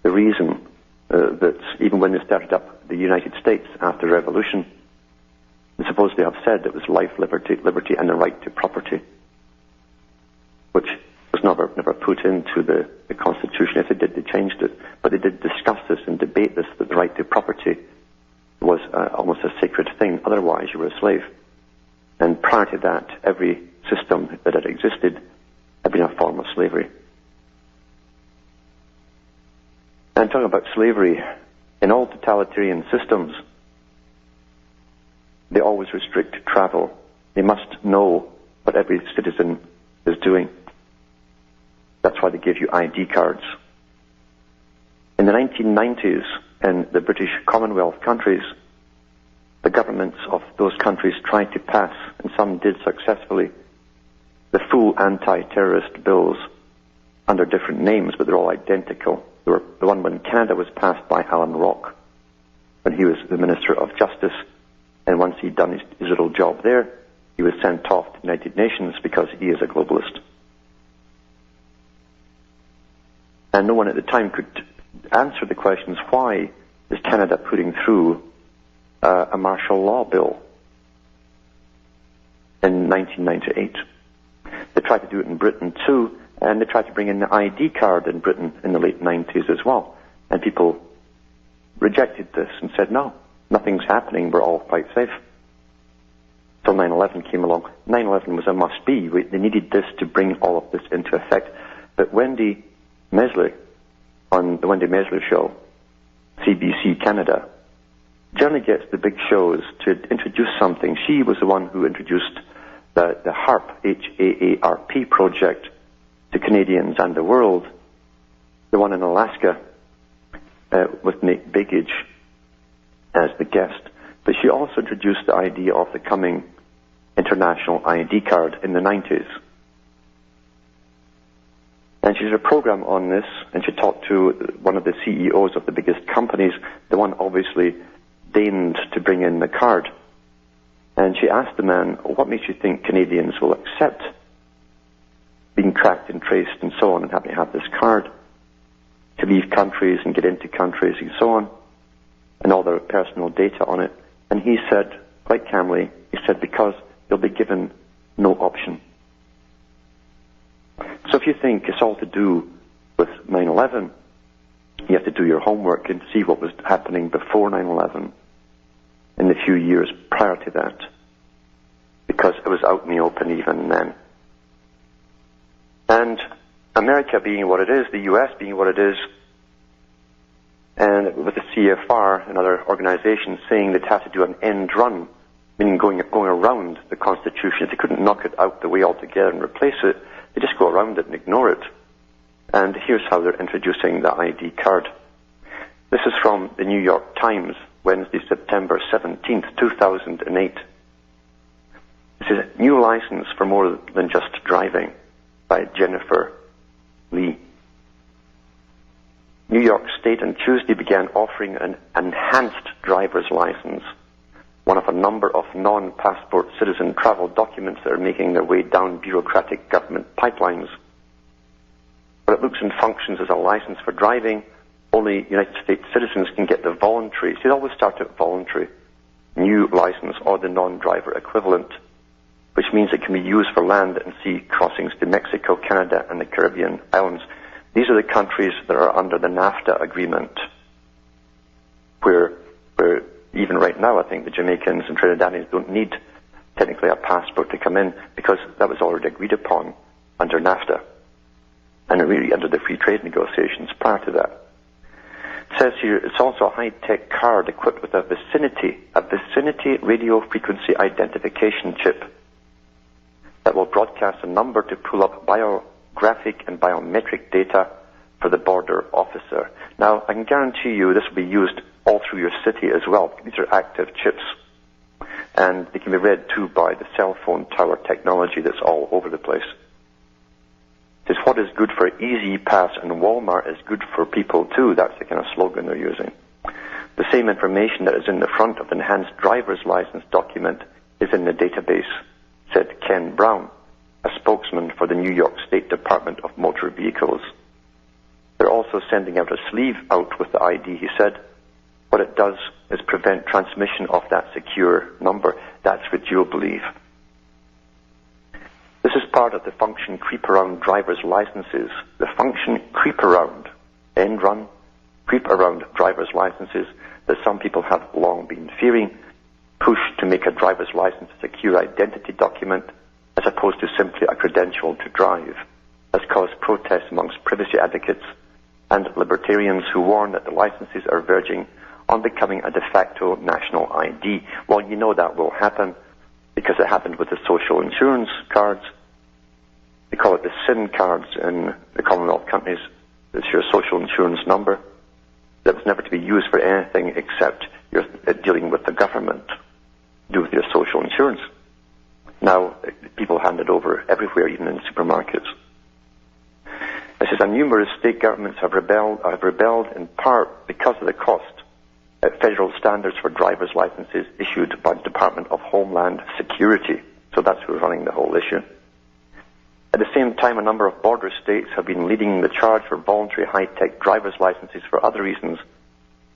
the reason that even when they started up the United States after the Revolution, they supposedly have said it was life, liberty, and the right to property, which was never put into the Constitution. If they did, they changed it. But they did discuss this and debate this, that the right to property was almost a sacred thing. Otherwise, you were a slave. And prior to that, every system that had existed had been a form of slavery. And talking about slavery, in all totalitarian systems, they always restrict travel. They must know what every citizen is doing. That's why they give you ID cards. In the 1990s, in the British Commonwealth countries, the governments of those countries tried to pass, and some did successfully, the full anti-terrorist bills under different names, but they're all identical. The one when Canada was passed by Alan Rock, when he was the Minister of Justice, and once he'd done his little job there, he was sent off to the United Nations because he is a globalist. And no one at the time could answer the questions, why is Canada putting through a martial law bill in 1998? They tried to do it in Britain too, and they tried to bring in the ID card in Britain in the late 90s as well. And people rejected this and said, no, nothing's happening, we're all quite safe. So 9/11 came along. 9/11 was a must-be. They needed this to bring all of this into effect. But Wendy Mesley, on the Wendy Mesley Show, CBC Canada, generally gets the big shows to introduce something. She was the one who introduced the HAARP, H-A-A-R-P project to Canadians and the world, the one in Alaska with Nate Bigage as the guest. But she also introduced the idea of the coming international ID card in the 90s. And she did a program on this, and she talked to one of the CEOs of the biggest companies, the one obviously deigned to bring in the card. And she asked the man, what makes you think Canadians will accept being tracked and traced and so on, and having to have this card to leave countries and get into countries and so on, and all their personal data on it? And he said, quite calmly, he said, because they'll be given no option. So if you think it's all to do with 9/11, You have to do your homework and see what was happening before 9/11 in the few years prior to that, because it was out in the open even then. And America being what it is, the US being what it is, and with the CFR and other organizations saying they'd have to do an end run, meaning going around the Constitution. If they couldn't knock it out the way altogether and replace it, they just go around it and ignore it. And here's how they're introducing the ID card. This is from the New York Times, Wednesday, September 17th, 2008. This is a new license for more than just driving by Jennifer Lee. New York State on Tuesday began offering an enhanced driver's license, one of a number of non-passport citizen travel documents that are making their way down bureaucratic government pipelines. But it looks and functions as a license for driving. Only United States citizens can get the voluntary, see, it always starts at voluntary, new license or the non-driver equivalent, which means it can be used for land and sea crossings to Mexico, Canada, and the Caribbean islands. These are the countries that are under the NAFTA agreement, where even right now I think the Jamaicans and Trinidadians don't need technically a passport to come in, because that was already agreed upon under NAFTA, and really under the free trade negotiations prior to that. It says here it's also a high-tech card equipped with a vicinity radio frequency identification chip that will broadcast a number to pull up biographic and biometric data for the border officer. Now, I can guarantee you this will be used all through your city as well. These are active chips, and they can be read too by the cell phone tower technology that's all over the place. It's what is good for Easy Pass and Walmart is good for people too. That's the kind of slogan they're using. The same information that is in the front of the enhanced driver's license document is in the database, said Ken Brown, a spokesman for the New York State Department of Motor Vehicles. They're also sending out a sleeve out with the ID, he said. What it does is prevent transmission of that secure number. That's what you'll believe. This is part of the function creep around driver's licenses. The function creep around, end run, creep around driver's licenses that some people have long been fearing, push to make a driver's license a secure identity document as opposed to simply a credential to drive, has caused protests amongst privacy advocates and libertarians who warn that the licenses are verging on becoming a de facto national ID. Well, you know that will happen because it happened with the social insurance cards. They call it the SIN cards in the Commonwealth countries. It's your social insurance number that was never to be used for anything except you're dealing with the government, do with your social insurance. Now, people hand it over everywhere, even in supermarkets. It says, numerous state governments have rebelled in part because of the cost at federal standards for driver's licenses issued by the Department of Homeland Security. So that's who's running the whole issue. At the same time, a number of border states have been leading the charge for voluntary high-tech driver's licenses for other reasons,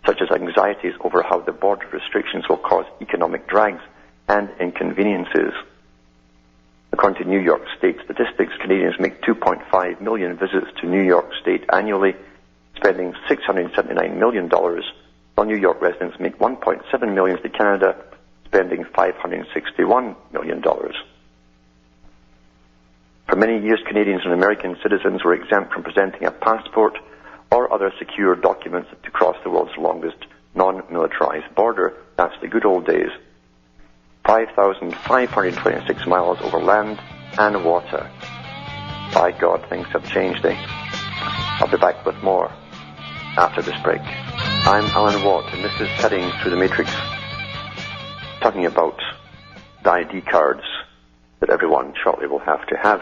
such as anxieties over how the border restrictions will cause economic drags and inconveniences. According to New York State statistics, Canadians make 2.5 million visits to New York State annually, spending $679 million, while New York residents make 1.7 million to Canada, spending $561 million. For many years, Canadians and American citizens were exempt from presenting a passport or other secure documents to cross the world's longest non-militarized border. That's the good old days. 5,526 miles over land and water. By God, things have changed, eh? I'll be back with more after this break. I'm Alan Watt, and this is Cutting Through the Matrix, talking about the ID cards that everyone shortly will have to have.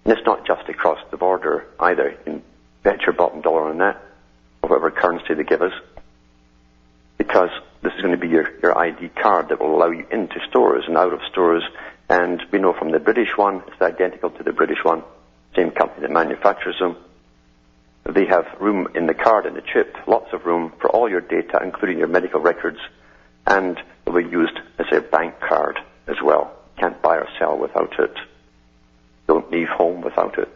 And it's not just across the border either. You can bet your bottom dollar on that, or whatever currency they give us, because this is going to be your ID card that will allow you into stores and out of stores. And we know from the British one, it's identical to the British one, same company that manufactures them. They have room in the card and the chip, lots of room for all your data, including your medical records, and it will be used as a bank card as well. Can't buy or sell without it. Don't leave home without it.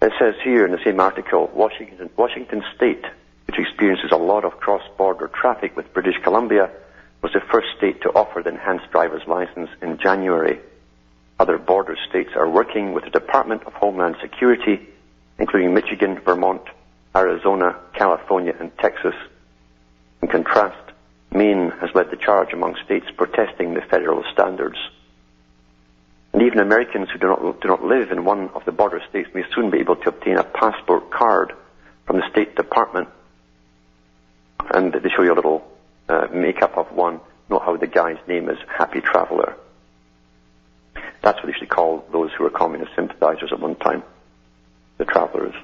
It says here in the same article, Washington State, which experiences a lot of cross-border traffic with British Columbia, was the first state to offer the enhanced driver's license in January. Other border states are working with the Department of Homeland Security, including Michigan, Vermont, Arizona, California, and Texas. In contrast, Maine has led the charge among states protesting the federal standards. And even Americans who do not live in one of the border states may soon be able to obtain a passport card from the State Department. And they show you a little make-up of one. Note how the guy's name is Happy Traveler. That's what they used to call those who were communist sympathizers at one time, the travelers.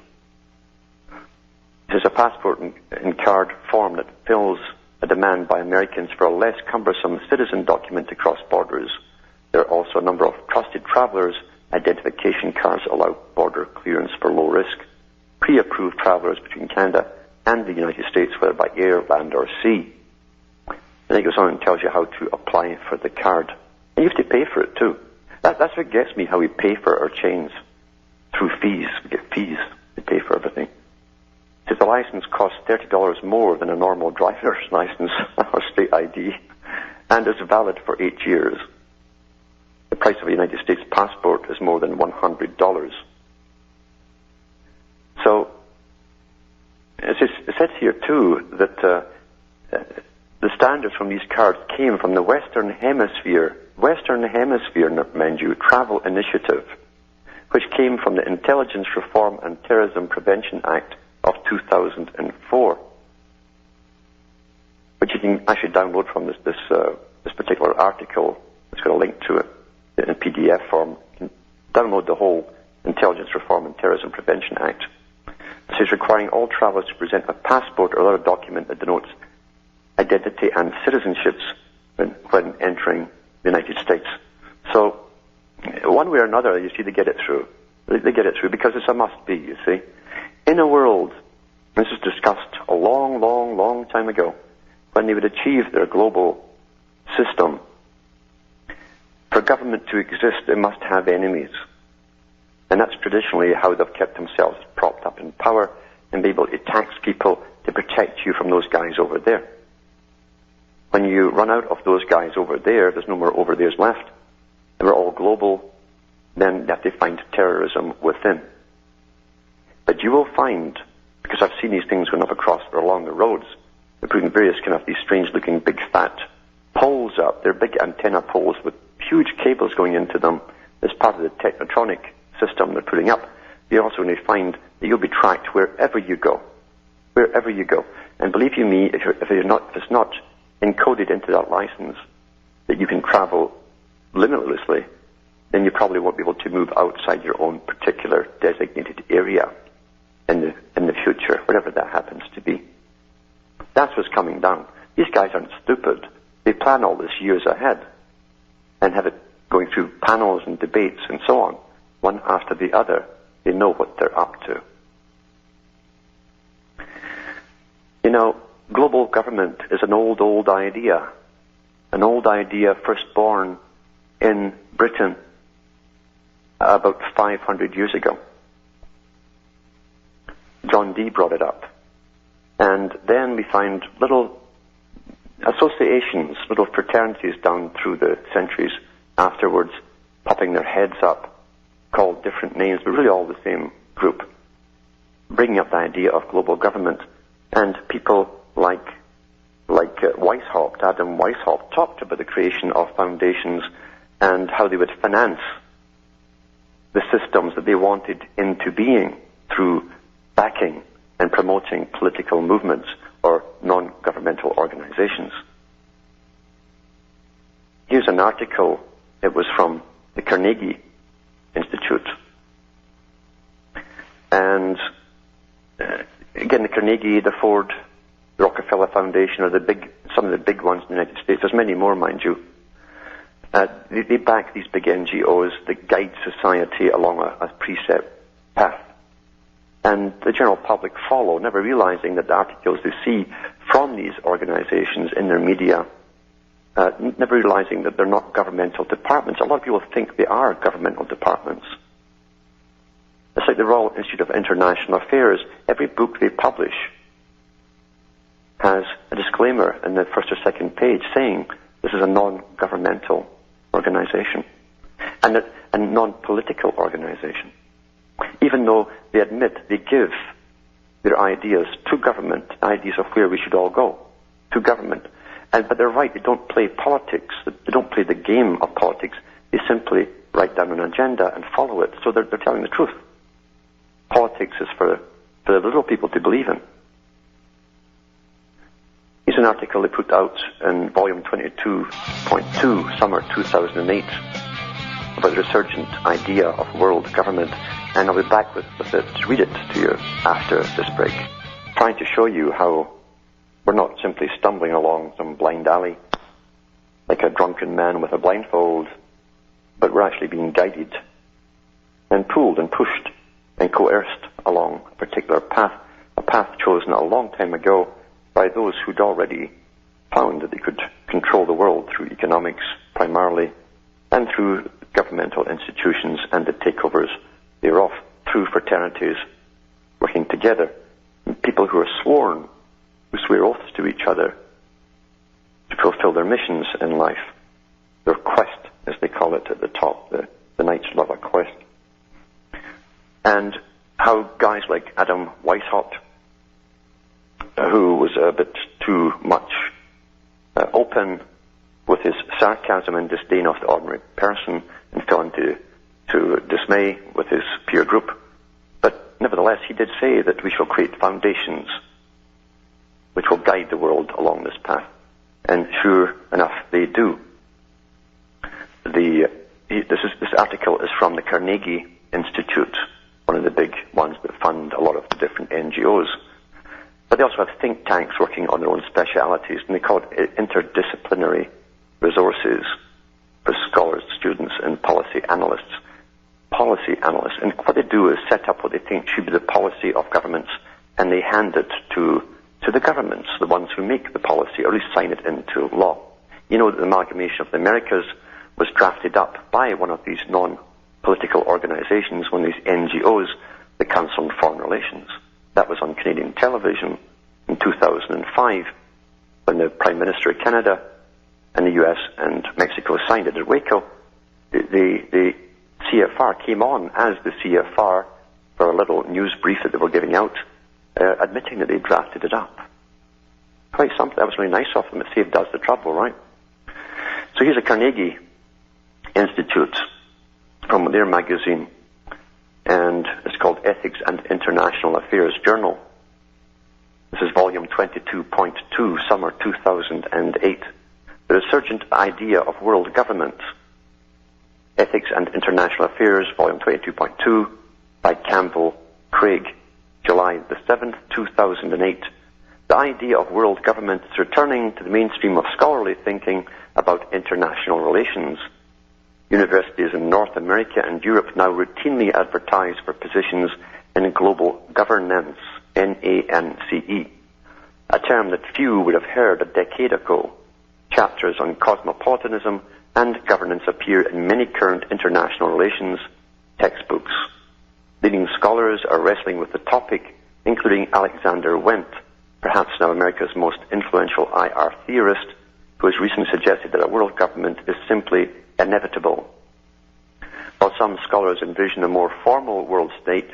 This is a passport and card form that fills a demand by Americans for a less cumbersome citizen document to cross borders. There are also a number of trusted travelers' identification cards that allow border clearance for low risk, pre-approved travelers between Canada and the United States, whether by air, land, or sea. And it goes on and tells you how to apply for the card. And you have to pay for it too. That's what gets me, how we pay for our chains. Through fees. We get fees to pay for everything. So the license costs $30 more than a normal driver's license or state ID, and is valid for 8 years. The price of a United States passport is more than $100. So, it says here too that the standards from these cards came from the Western Hemisphere, mind you, Travel Initiative, which came from the Intelligence Reform and Terrorism Prevention Act of 2004, which you can actually download from this particular article. It's got a link to it in PDF form. You can download the whole Intelligence Reform and Terrorism Prevention Act. This is requiring all travelers to present a passport or other document that denotes identity and citizenships when entering the United States. So, one way or another, you see, they get it through. They get it through because it's a must-be, you see. In a world, this was discussed a long time ago, when they would achieve their global system, for government to exist, it must have enemies. And that's traditionally how they've kept themselves propped up in power and be able to tax people to protect you from those guys over there. When you run out of those guys over there, there's no more over there's left, and we're all global, then you have to find terrorism within. But you will find, because I've seen these things going up across or along the roads, they're putting various kind of these strange-looking big fat poles up. They're big antenna poles with huge cables going into them as part of the technotronic system they're putting up. You're also going to find that you'll be tracked wherever you go. Wherever you go. And believe you me, if it's not encoded into that license that you can travel limitlessly, then you probably won't be able to move outside your own particular designated area in the future, whatever that happens to be. That's what's coming down. These guys aren't stupid. They plan all this years ahead and have it going through panels and debates and so on, one after the other. They know what they're up to. You know, global government is an old idea. An old idea first born in Britain about 500 years ago. John Dee brought it up. And then we find little associations, little fraternities down through the centuries afterwards, popping their heads up, called different names, but really all the same group, bringing up the idea of global government. And people like Weishaupt, Adam Weishaupt, talked about the creation of foundations and how they would finance the systems that they wanted into being through backing and promoting political movements or non-governmental organizations. Here's an article. It was from the Carnegie Institute. And again, the Carnegie, the Ford, the Rockefeller Foundation are some of the big ones in the United States. There's many more, mind you. They back these big NGOs that guide society along a preset path. And the general public follow, never realizing that the articles they see from these organizations in their media, never realizing that they're not governmental departments. A lot of people think they are governmental departments. It's like the Royal Institute of International Affairs. Every book they publish has a disclaimer in the first or second page saying this is a non-governmental organization and a non-political organization. Even though they admit they give their ideas to government, ideas of where we should all go, to government. But they're right, they don't play politics, they don't play the game of politics, they simply write down an agenda and follow it, so they're telling the truth. Politics is for the little people to believe in. Here's an article they put out in volume 22.2, summer 2008, about the resurgent idea of world government, and I'll be back with it to read it to you after this break, trying to show you how we're not simply stumbling along some blind alley like a drunken man with a blindfold, but we're actually being guided and pulled and pushed and coerced along a particular path, a path chosen a long time ago by those who'd already found that they could control the world through economics primarily and through governmental institutions and the takeovers thereof, through fraternities working together, and people who are sworn, who swear oaths to each other to fulfill their missions in life, their quest, as they call it at the top, the Knights love a quest. And how guys like Adam Weishaupt, who was a bit too much open with his sarcasm and disdain of the ordinary person and fell into dismay with his peer group. But nevertheless, he did say that we shall create foundations which will guide the world along this path. And sure enough, they do. This article is from the Carnegie Institute, one of the big ones that fund a lot of the different NGOs. But they also have think tanks working on their own specialities, and they call it interdisciplinary resources for scholars, students, and policy analysts. Policy analysts. And what they do is set up what they think should be the policy of governments, and they hand it to the governments, the ones who make the policy, or at least sign it into law. You know that the amalgamation of the Americas was drafted up by one of these non-political organizations, one of these NGOs, the Council on Foreign Relations. That was on Canadian television in 2005 when the Prime Minister of Canada and the US and Mexico signed it at Waco. The CFR came on as the CFR for a little news brief that they were giving out, admitting that they drafted it up. Quite something. That was really nice of them. It saved us the trouble, right? So here's a Carnegie Institute from their magazine, and it's called Ethics and International Affairs Journal. This is volume 22.2, summer 2008. The Resurgent Idea of World Government. Ethics and International Affairs, volume 22.2, by Campbell Craig, July the 7th, 2008. The idea of world government is returning to the mainstream of scholarly thinking about international relations. Universities in North America and Europe now routinely advertise for positions in global governance, NANCE, a term that few would have heard a decade ago. Chapters on cosmopolitanism and governance appear in many current international relations textbooks. Leading scholars are wrestling with the topic, including Alexander Wendt, perhaps now America's most influential IR theorist, who has recently suggested that a world government is simply inevitable. While some scholars envision a more formal world state,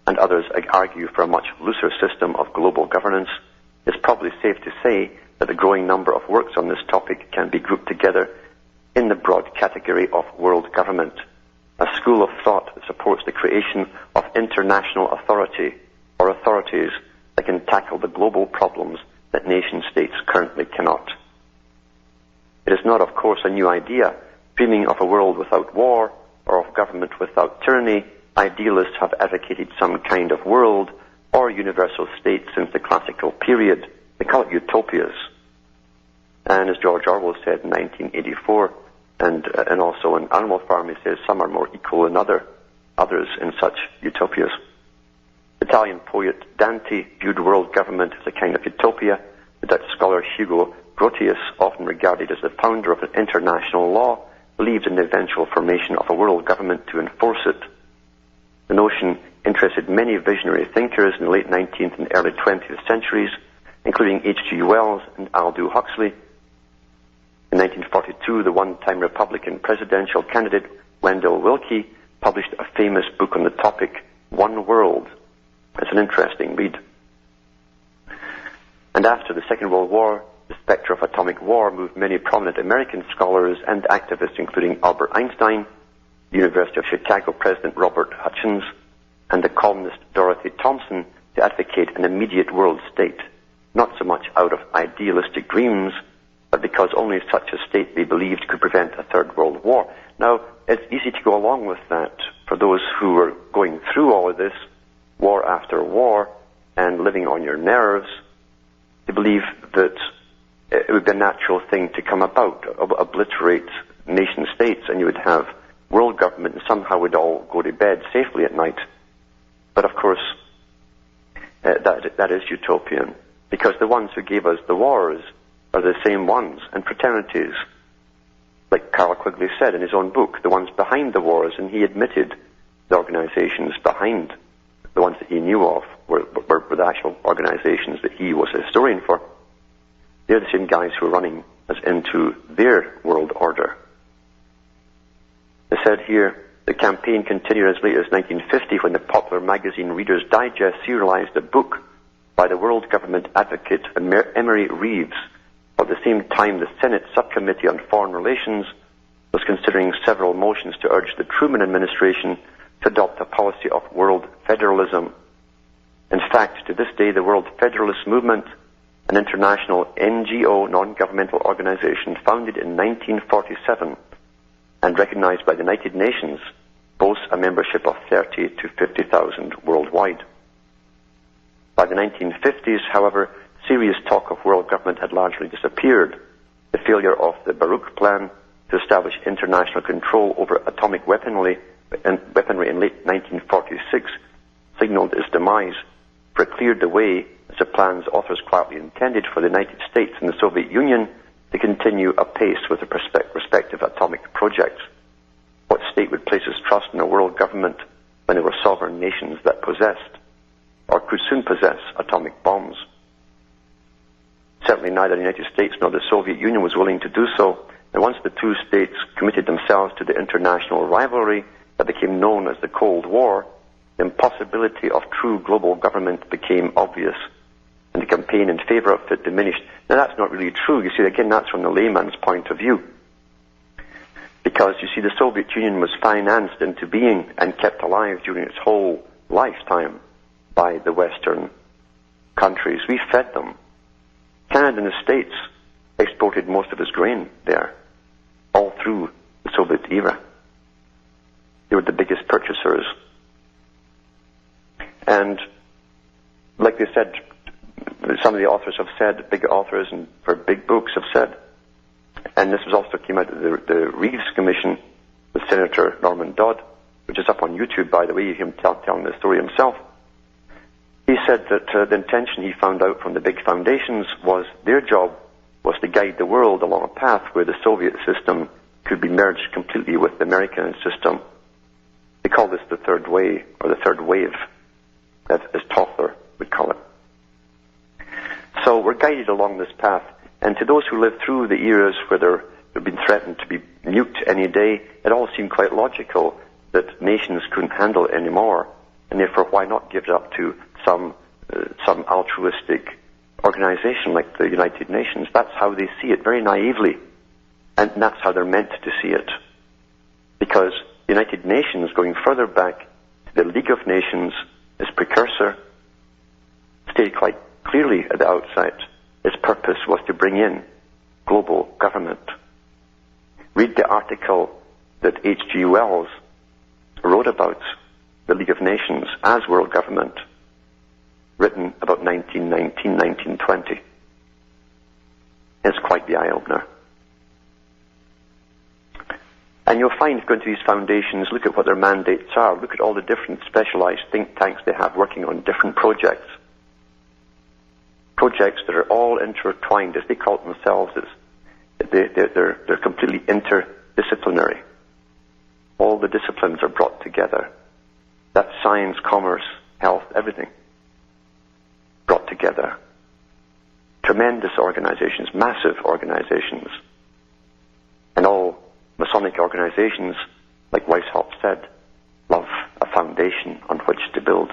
and others argue for a much looser system of global governance, it's probably safe to say that the growing number of works on this topic can be grouped together in the broad category of world government, a school of thought that supports the creation of international authority, or authorities that can tackle the global problems that nation-states currently cannot. It is not, of course, a new idea. Dreaming of a world without war, or of government without tyranny, idealists have advocated some kind of world or universal state since the classical period. They call it utopias. And as George Orwell said in 1984, and also in Animal Farm, he says some are more equal than others in such utopias. Italian poet Dante viewed world government as a kind of utopia. The Dutch scholar Hugo Grotius, often regarded as the founder of international law, believed in the eventual formation of a world government to enforce it. The notion interested many visionary thinkers in the late 19th and early 20th centuries, including H.G. Wells and Aldous Huxley. In 1942, the one-time Republican presidential candidate Wendell Willkie published a famous book on the topic, One World. It's an interesting read. And after the Second World War, the specter of atomic war moved many prominent American scholars and activists, including Albert Einstein, the University of Chicago President Robert Hutchins, and the columnist Dorothy Thompson, to advocate an immediate world state, not so much out of idealistic dreams, but because only such a state they believed could prevent a third world war. Now, it's easy to go along with that for those who are going through all of this, war after war, and living on your nerves, to believe that it would be a natural thing to come about, obliterate nation states, and you would have world government, and somehow we'd all go to bed safely at night. But of course, that is utopian, because the ones who gave us the wars are the same ones, and fraternities, like Carl Quigley said in his own book, the ones behind the wars, and he admitted the organizations behind the ones that he knew of were the actual organizations that he was a historian for. They're the same guys who are running us into their world order. They said here, the campaign continued as late as 1950 when the popular magazine Reader's Digest serialized a book by the world government advocate Emery Reeves. At the same time, the Senate Subcommittee on Foreign Relations was considering several motions to urge the Truman administration to adopt a policy of world federalism. In fact, to this day, the World Federalist Movement, an international NGO, non-governmental organization founded in 1947 and recognized by the United Nations, boasts a membership of 30 to 50,000 worldwide. By the 1950s, however, serious talk of world government had largely disappeared. The failure of the Baruch Plan to establish international control over atomic weaponry in late 1946 signaled its demise, for it cleared the way, as the plan's authors quietly intended, for the United States and the Soviet Union to continue apace with the respective atomic projects. What state would place its trust in a world government when there were sovereign nations that possessed, or could soon possess, atomic bombs? Certainly neither the United States nor the Soviet Union was willing to do so, and once the two states committed themselves to the international rivalry that became known as the Cold War, the impossibility of true global government became obvious, and the campaign in favor of it diminished. Now, that's not really true. You see, again, that's from the layman's point of view. Because, you see, the Soviet Union was financed into being and kept alive during its whole lifetime by the Western countries. We fed them. Canada and the States exported most of its grain there, all through the Soviet era. They were the biggest purchasers. And, like they said, some of the authors have said, big authors and for big books have said, and this was also came out of the Reeves Commission with Senator Norman Dodd, which is up on YouTube, by the way, him telling the story himself. He said that the intention he found out from the big foundations was their job was to guide the world along a path where the Soviet system could be merged completely with the American system. They call this the third way, or the third wave, as Toffler would call it. So we're guided along this path, and to those who lived through the eras where they've been threatened to be nuked any day, it all seemed quite logical that nations couldn't handle it anymore, and therefore why not give it up to some altruistic organization like the United Nations? That's how they see it, very naively, and that's how they're meant to see it. Because the United Nations, going further back to the League of Nations, its precursor, stated quite clearly at the outset, its purpose was to bring in global government. Read the article that H.G. Wells wrote about the League of Nations as world government, written about 1919, 1920. It's quite the eye-opener. And you'll find, if you go into these foundations, look at what their mandates are, look at all the different specialized think tanks they have working on different projects. Projects that are all intertwined, as they call it themselves. They're completely interdisciplinary. All the disciplines are brought together. That's science, commerce, health, everything brought together. Tremendous organizations, massive organizations. And all Masonic organizations, like Weishaupt said, love a foundation on which to build.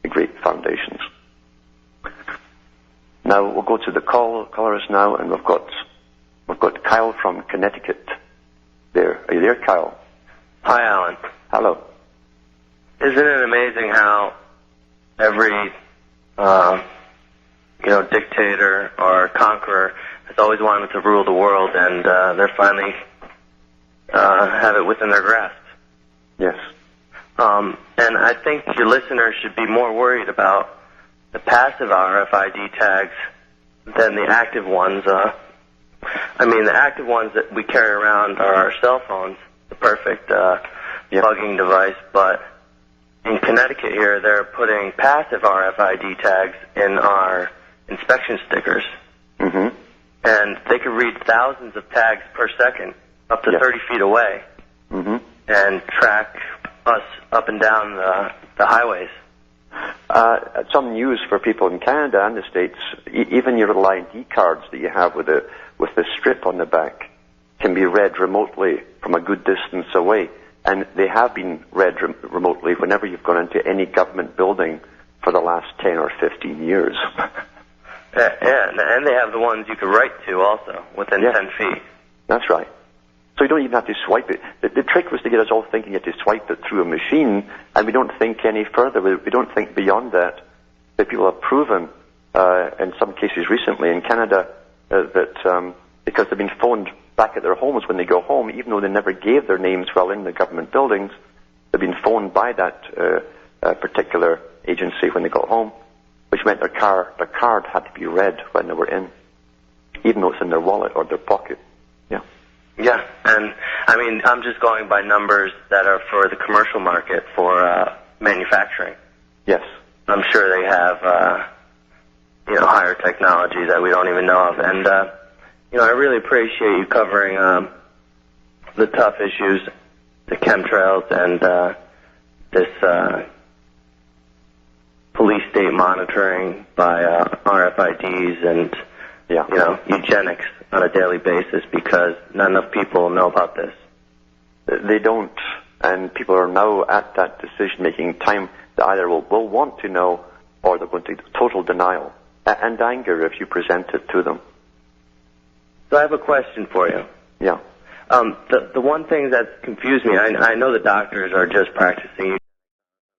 The great foundations. Now we'll go to the callers now, and we've got Kyle from Connecticut. There, are you there, Kyle? Hi, Alan. Hello. Isn't it amazing how every dictator or conqueror has always wanted to rule the world, and they're finally have it within their grasp? Yes. And I think your listeners should be more worried about the passive RFID tags than the active ones. The active ones that we carry around are our cell phones, the perfect plugging device. But in Connecticut here, they're putting passive RFID tags in our inspection stickers. Mm-hmm. And they can read thousands of tags per second, up to 30 feet away, and track us up and down the highways. Some news for people in Canada and the States, even your little ID cards that you have with the strip on the back can be read remotely from a good distance away. And they have been read remotely whenever you've gone into any government building for the last 10 or 15 years. And they have the ones you can write to also, within 10 feet. That's right. So you don't even have to swipe it. The trick was to get us all thinking you had to swipe it through a machine, and we don't think any further. We don't think beyond that. That people have proven, in some cases recently in Canada, that because they've been phoned back at their homes when they go home, even though they never gave their names while in the government buildings, they've been phoned by that particular agency when they got home, which meant their card had to be read when they were in, even though it's in their wallet or their pocket. Yeah, and I'm just going by numbers that are for the commercial market for manufacturing. Yes. I'm sure they have, higher technology that we don't even know of. And, I really appreciate you covering the tough issues, the chemtrails, and this police state monitoring by RFIDs and, eugenics on a daily basis, because not enough people know about this. They don't, and people are now at that decision-making time that either will want to know or they're going to total denial and anger if you present it to them. So I have a question for you. Yeah. The one thing that's confused me, I know the doctors are just practicing on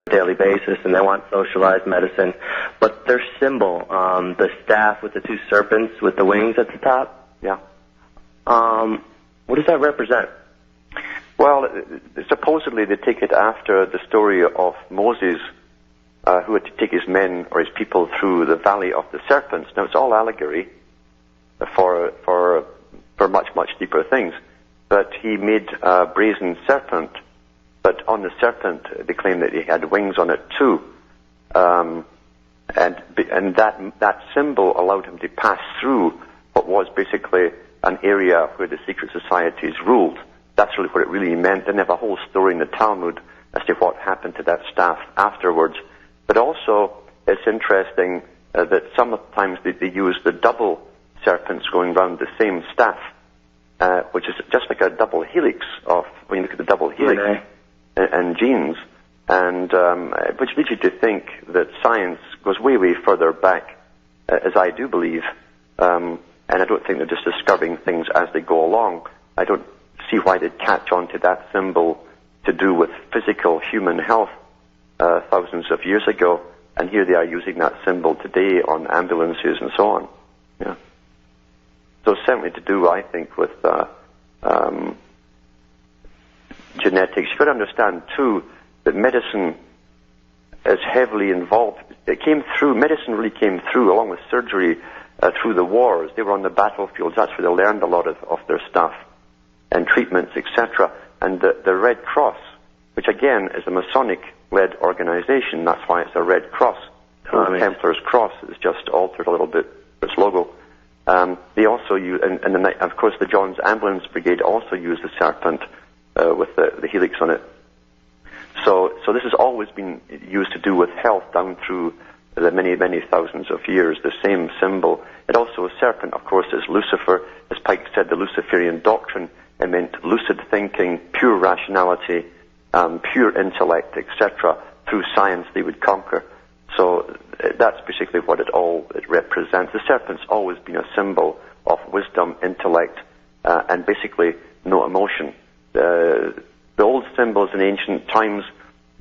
a daily basis and they want socialized medicine, but their symbol, the staff with the two serpents with the wings at the top, what does that represent? Well, supposedly they take it after the story of Moses, who had to take his men or his people through the valley of the serpents. Now, it's all allegory for much, much deeper things. But he made a brazen serpent, but on the serpent they claim that he had wings on it too. And that symbol allowed him to pass through what was basically an area where the secret societies ruled. That's really what it really meant. They have a whole story in the Talmud as to what happened to that staff afterwards. But also, it's interesting that sometimes they use the double serpents going round the same staff, which is just like a double helix of, when you look at the double helix and genes, and which leads you to think that science goes way, way further back, as I do believe, and I don't think they're just discovering things as they go along. I don't see why they'd catch on to that symbol to do with physical human health thousands of years ago, and here they are using that symbol today on ambulances and so on. Yeah. So certainly to do, I think, with genetics. You've got to understand, too, that medicine is heavily involved. Medicine really came through, along with surgery, through the wars. They were on the battlefields. That's where they learned a lot of their stuff and treatments, etc. And the Red Cross, which again is a Masonic-led organization, that's why it's a Red Cross. The Templar's Cross is just altered a little bit, its logo. They also use, and of course the John's Ambulance Brigade also use the serpent with the helix on it. So this has always been used to do with health down through the many, many thousands of years, the same symbol. It also, a serpent, of course, is Lucifer. As Pike said, the Luciferian doctrine, it meant lucid thinking, pure rationality, pure intellect, etc. Through science they would conquer. So that's basically what it represents. The serpent's always been a symbol of wisdom, intellect, and basically no emotion. The old symbols in ancient times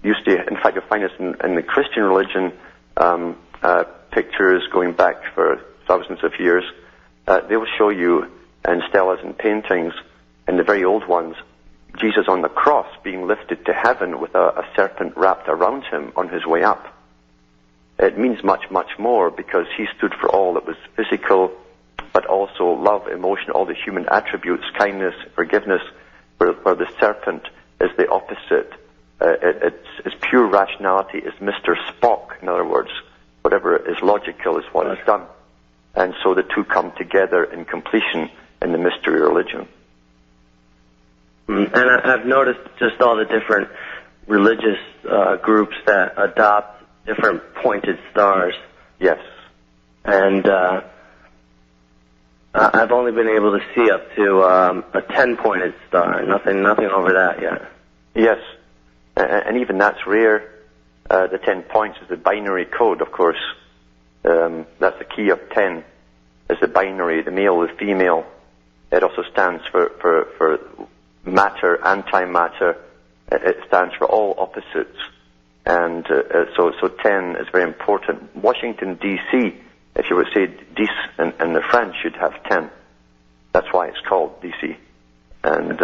used to, in fact, you'll find this in the Christian religion, pictures going back for thousands of years. They will show you in stelas and paintings, in the very old ones, Jesus on the cross being lifted to heaven with a serpent wrapped around him on his way up. It means much, much more because he stood for all that was physical, but also love, emotion, all the human attributes, kindness, forgiveness, where the serpent is the opposite. It's pure rationality, is Mr. Spock, in other words. Whatever is logical is what is done. And so the two come together in completion in the mystery religion. And I've noticed just all the different religious groups that adopt different pointed stars. Yes. And I've only been able to see up to a 10-pointed star. Nothing over that yet. Yes. And even that's rare. The 10 points is the binary code, of course. That's the key of 10, is the binary, the male, the female. It also stands for matter, antimatter. It stands for all opposites. And so 10 is very important. Washington, D.C., if you would say 10 in the French, you'd have 10. That's why it's called D.C. And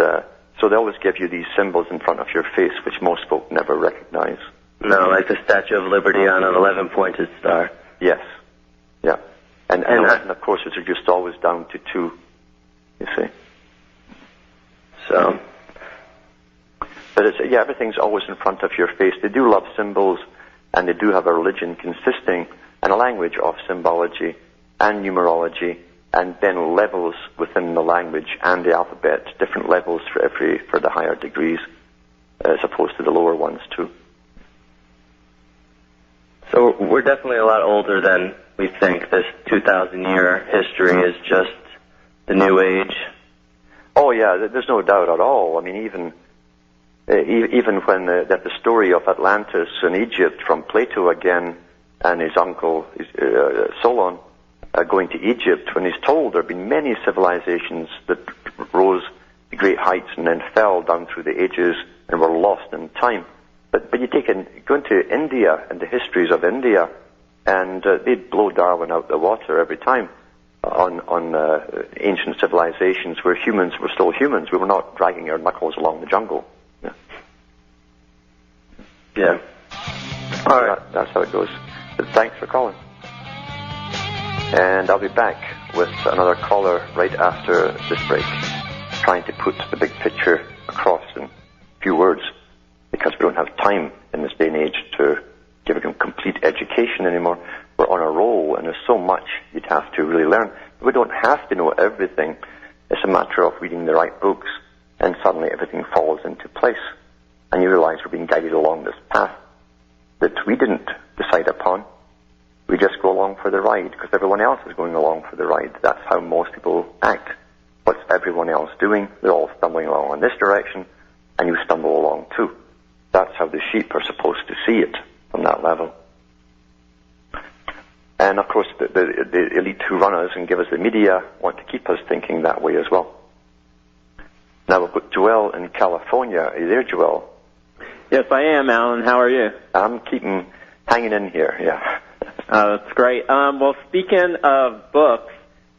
so they always give you these symbols in front of your face, which most folk never recognize. No, like the Statue of Liberty on an 11-pointed star. Yes. Yeah. And 11, of course, is reduced always down to 2, you see. So. But everything's always in front of your face. They do love symbols, and they do have a religion consisting in a language of symbology and numerology, and then levels within the language and the alphabet, different levels for the higher degrees, as opposed to the lower ones too. So we're definitely a lot older than we think. This 2,000-year history is just the New Age. Oh yeah, there's no doubt at all. I mean, even when the story of Atlantis and Egypt from Plato again, and his uncle Solon going to Egypt, when he's told there have been many civilizations that rose to great heights and then fell down through the ages and were lost in time. But you go into India and the histories of India, and they'd blow Darwin out the water every time on ancient civilizations where humans were still humans. We were not dragging our knuckles along the jungle. Yeah. All right. That's how it goes. But thanks for calling. And I'll be back with another caller right after this break, trying to put the big picture across in a few words, because we don't have time in this day and age to give a complete education anymore. We're on a roll, and there's so much you'd have to really learn. We don't have to know everything. It's a matter of reading the right books, and suddenly everything falls into place. And you realize we're being guided along this path that we didn't decide upon. We just go along for the ride because everyone else is going along for the ride. That's how most people act. What's everyone else doing? They're all stumbling along in this direction, and you stumble along too. That's how the sheep are supposed to see it from that level. And of course, the elite who run us and give us the media want to keep us thinking that way as well. Now we've got Joel in California. Are you there, Joel? Yes, I am, Alan. How are you? I'm hanging in here, yeah. That's great. Well, speaking of books,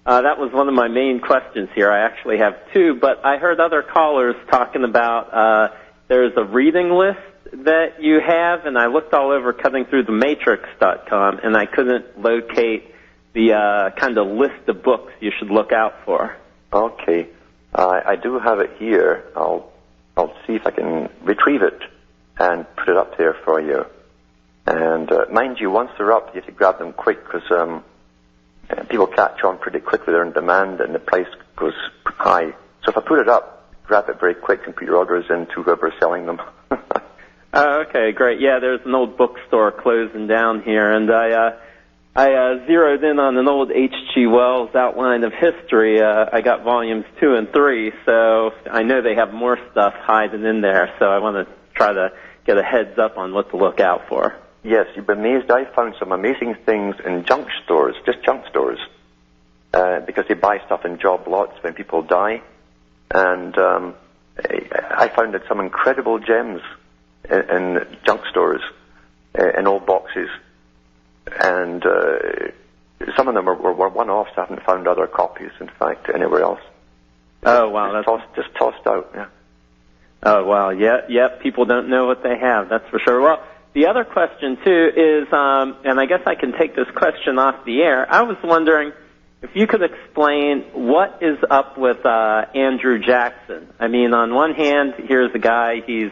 that was one of my main questions here. I actually have two, but I heard other callers talking about there's a reading list that you have, and I looked all over cuttingthroughthematrix.com, and I couldn't locate the kind of list of books you should look out for. Okay. I do have it here. I'll see if I can retrieve it and put it up there for you. And mind you, once they're up, you have to grab them quick because people catch on pretty quickly. They're in demand and the price goes high. So if I put it up, grab it very quick and put your orders in to whoever's selling them. Oh, okay, great. Yeah, there's an old bookstore closing down here, and I zeroed in on an old H.G. Wells outline of history. I got volumes 2 and 3, so I know they have more stuff hiding in there, so I want to try to get a heads up on what to look out for. Yes, you'd be amazed. I found some amazing things in junk stores, just junk stores, because they buy stuff in job lots when people die, and I found that some incredible gems in junk stores, in old boxes, and some of them were one-offs. I haven't found other copies, in fact, anywhere else. Oh, wow. Just tossed out, yeah. Oh, wow. Yeah, people don't know what they have, that's for sure. Well, the other question, too, is, and I guess I can take this question off the air, I was wondering if you could explain what is up with Andrew Jackson. I mean, on one hand, here's a guy, he's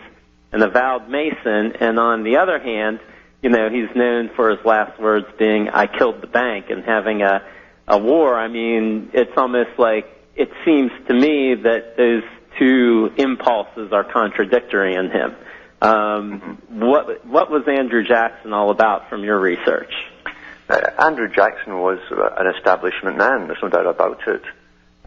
an avowed Mason, and on the other hand, you know, he's known for his last words being, I killed the bank, and having a war. I mean, it's almost like, it seems to me that those two impulses are contradictory in him. What was Andrew Jackson all about from your research? Andrew Jackson was an establishment man, there's no doubt about it.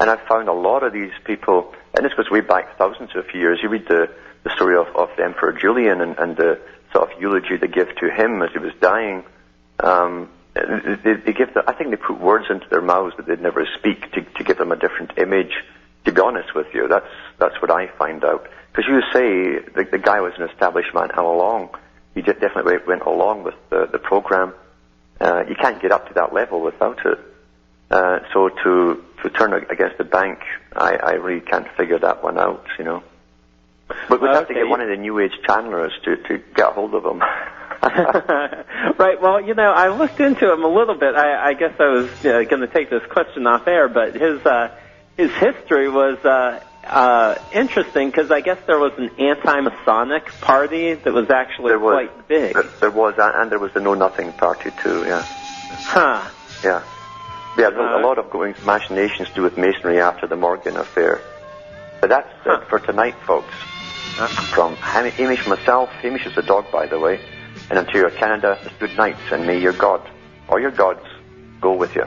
And I've found a lot of these people, and this goes way back thousands of years. You read the story of the Emperor Julian and the sort of eulogy they give to him as he was dying. They give I think they put words into their mouths that they'd never speak to give them a different image. To be honest with you, that's what I find out. Because you say the guy was an established man all along. He just definitely went along with the program. You can't get up to that level without it. So to turn against the bank, I really can't figure that one out, you know. But we'd have to get one of the New Age channelers to get a hold of him. Right, well, you know, I looked into him a little bit. I guess I was going to take this question off air, but his history was interesting because I guess there was an anti-Masonic party that was actually quite big. There was, and there was the Know Nothing party too, yeah. Huh. Yeah. Yeah, a lot of machinations to do with Masonry after the Morgan affair. But that's it for tonight, folks. From Hamish myself, Hamish is a dog, by the way, in Ontario, Canada, good night, and may your God, or your gods, go with you.